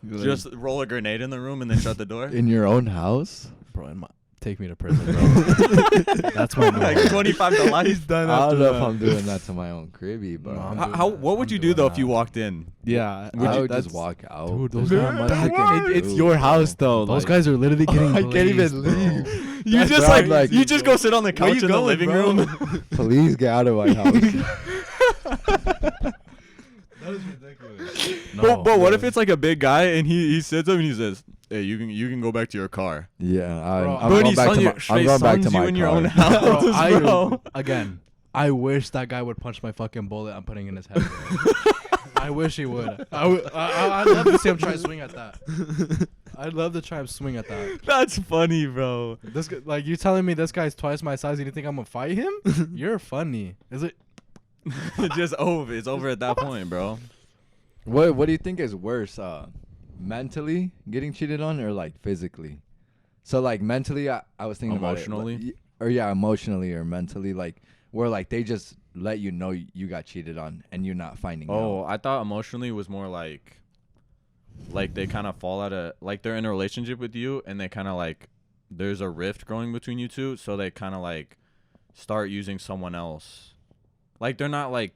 Just roll a grenade in the room and then shut the door. In your own house? bro. Take me to prison, bro. That's my Like move. 25 to life. done I don't know if that. I'm doing that to my own cribby, bro. No, I'm How? doing What would you I'm do doing though if that. you walked in? Yeah, I would that's- just walk out. Dude, those Dude, guys, it's your house though. those like- guys are literally getting. I can't even blazed, bro. leave. You That's just bad, like, like- you just go sit on the Where couch you in the going, living bro? room. Please get out of my house. No, but what if it's like a big guy and he sits up and he says, "Hey, you can go back to your car." Yeah, Bro, I'm But going he back son to you, my. I'm straight going back to sons my you in your car. own house, bro. Again, I wish that guy would punch my fucking bullet I'm putting in his head. Bro. I wish he would. I'd love to see him try to swing at that. I'd love to try and swing at that. That's funny, bro. This guy, like you telling me this guy's twice my size and you think I'm gonna fight him? You're funny. Is it? Just over. It's over at that point, bro. What do you think is worse, mentally getting cheated on or like physically? So like mentally, I was thinking Emotionally? about it, or yeah, emotionally or mentally, like where like they just let you know you got cheated on and you're not finding Oh, out. I thought emotionally was more like they kind of fall out of, like they're in a relationship with you and they kind of like there's a rift growing between you two, so they kind of like start using someone else. Like they're not like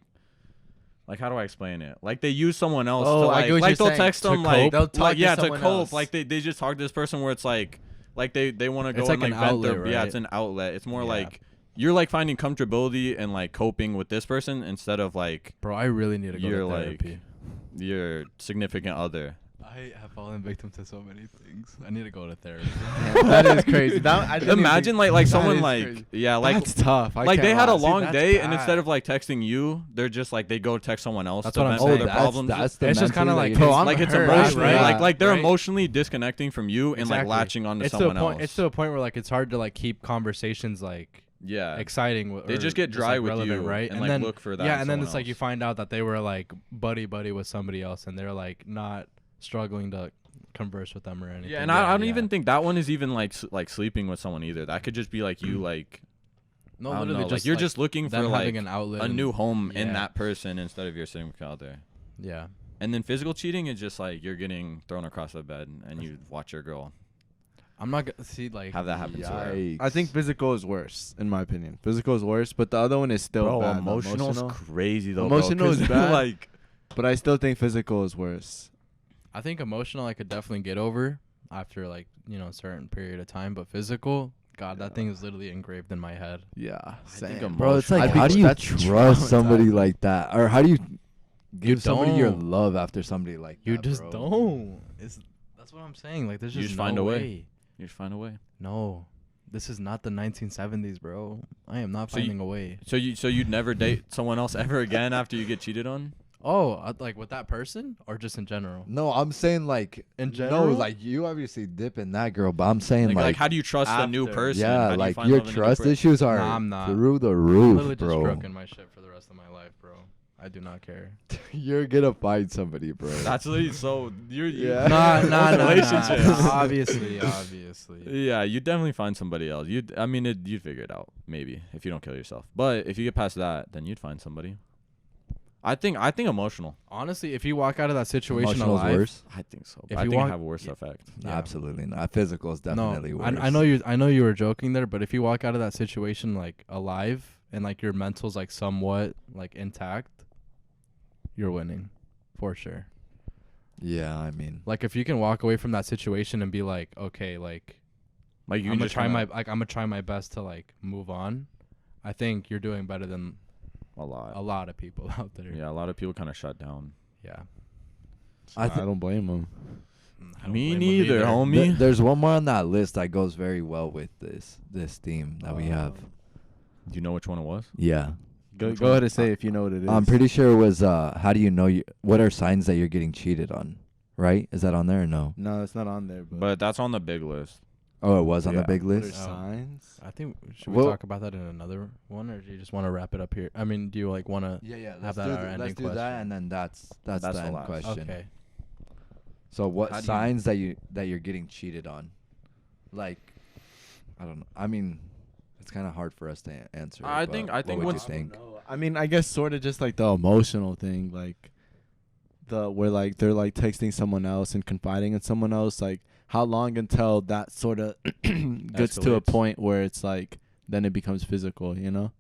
how do I explain it? Like they use someone else Oh, to I get what like you're they'll saying. text To them like cope? They'll talk like to yeah to someone cope. else. Like they just talk to this person where it's like they want to go It's and like like an vent their outlet, yeah, right? it's an outlet. It's more Yeah. like you're like finding comfortability and like coping with this person instead of like Bro, I really need to go You're to like- therapy. your significant other. I have fallen victim to so many things. I need to go to therapy. That is crazy. I didn't Imagine even- like that someone is like crazy. yeah like That's tough. I like can't they had a lie. See, long that's day and bad. instead of like texting you, they're just like they go text someone else That's to what I'm vent saying. their that's problems. the It's just kinda mentally like, that bro, you- I'm Like it's hurt, emotional. right? Like they're Right? emotionally disconnecting from you and like Exactly. latching onto It's to someone a point. else. It's to a point where like it's hard to like keep conversations like yeah. exciting. They or just get dry like, with relevant, you right? and, like, then look for that Yeah, in and then someone it's like you else. find out that they were like buddy with somebody else, and they're like not struggling to converse with them or anything. Yeah, and I don't even think that one is even like like sleeping with someone either. That could just be like you like No, I don't literally know, just like you're like, just looking them for having like an outlet. a and- new home in yeah. that person instead of your significant other. Yeah. And then physical cheating is just like you're getting thrown across the bed and you watch your girl I'm not gonna see like have that happen to her. Yikes. I think physical is worse, in my opinion. Physical is worse, but the other one is still Bro, bad. The emotional's crazy though. Emotional bro, is 'cause bad. like but I still think physical is worse. I think emotional I could definitely get over after like a certain period of time, but physical, God, that Yeah. thing is literally engraved in my head. Yeah, think same. Bro, it's like, I'd be- how do you that's trust somebody traumatizing. like that, or how do you give somebody your don't. love after somebody like You that? just bro? don't. That's what I'm saying. Like there's You just just no find a way. way. you just find a way. No. This is not the 1970s, bro. I am not So you- finding a way. So you'd never date someone else ever again after you get cheated on? Oh, like with that person or just in general? No, I'm saying like In No, general? like you obviously dip in that girl, but I'm saying Like, like, how do you trust a new after. person? How yeah, do you like find your love in a new trust person? issues are Nah, I'm not. through the I'm roof, literally just bro. stroking my shit for the rest of my life, bro. I do not care. You're gonna find somebody, bro. That's literally so you're Yeah. Nah. relationships. Obviously. Yeah, you definitely find somebody else. You'd figure it out maybe if you don't kill yourself. But if you get past that, then you'd find somebody. I think emotional. Honestly, if you walk out of that situation Emotional's alive, worse. I think so. If I you think walk- it have a worse yeah. effect. No, Yeah. absolutely not. Physical is definitely worse. I know you were joking there, but if you walk out of that situation like alive and like your mental's like somewhat like intact, you're winning for sure. Yeah, I mean, Like if you can walk away from that situation and be like, okay, like Like you I'm can gonna just try kinda- I'm gonna try my best to like move on. I think you're doing better than a lot. a lot of people out there. Yeah, a lot of people kind of shut down. Yeah. I I thi- don't blame them. I don't Me blame 'em neither, either. homie. there's one more on that list that goes very well with this theme that we have. Do you know which one it was? Yeah, Go Which one? ahead and say if you know what it is. I'm pretty sure it was. How do you know what are signs that you're getting cheated on? Right? Is that on there or no? No, it's not on there. But that's on the big list. Oh, it was on the Yeah. big What are list. Oh. signs? I think should we Well- talk about that in another one, or do you just want to wrap it up here? I mean, do you like want to? Yeah. Have that our ending let's do that, question. and then that's That's the the end last. question. Okay. So what How do you- signs that you're getting cheated on? Like, I don't know. I mean, it's kind of hard for us to answer. I but think what would you once- think? I mean, I guess sort of just like the emotional thing, like where like they're like texting someone else and confiding in someone else. Like, how long until that sort of gets to a Escalates. point where it's like then it becomes physical, you know?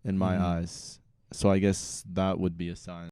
In my Mhm. eyes. So I guess that would be a sign.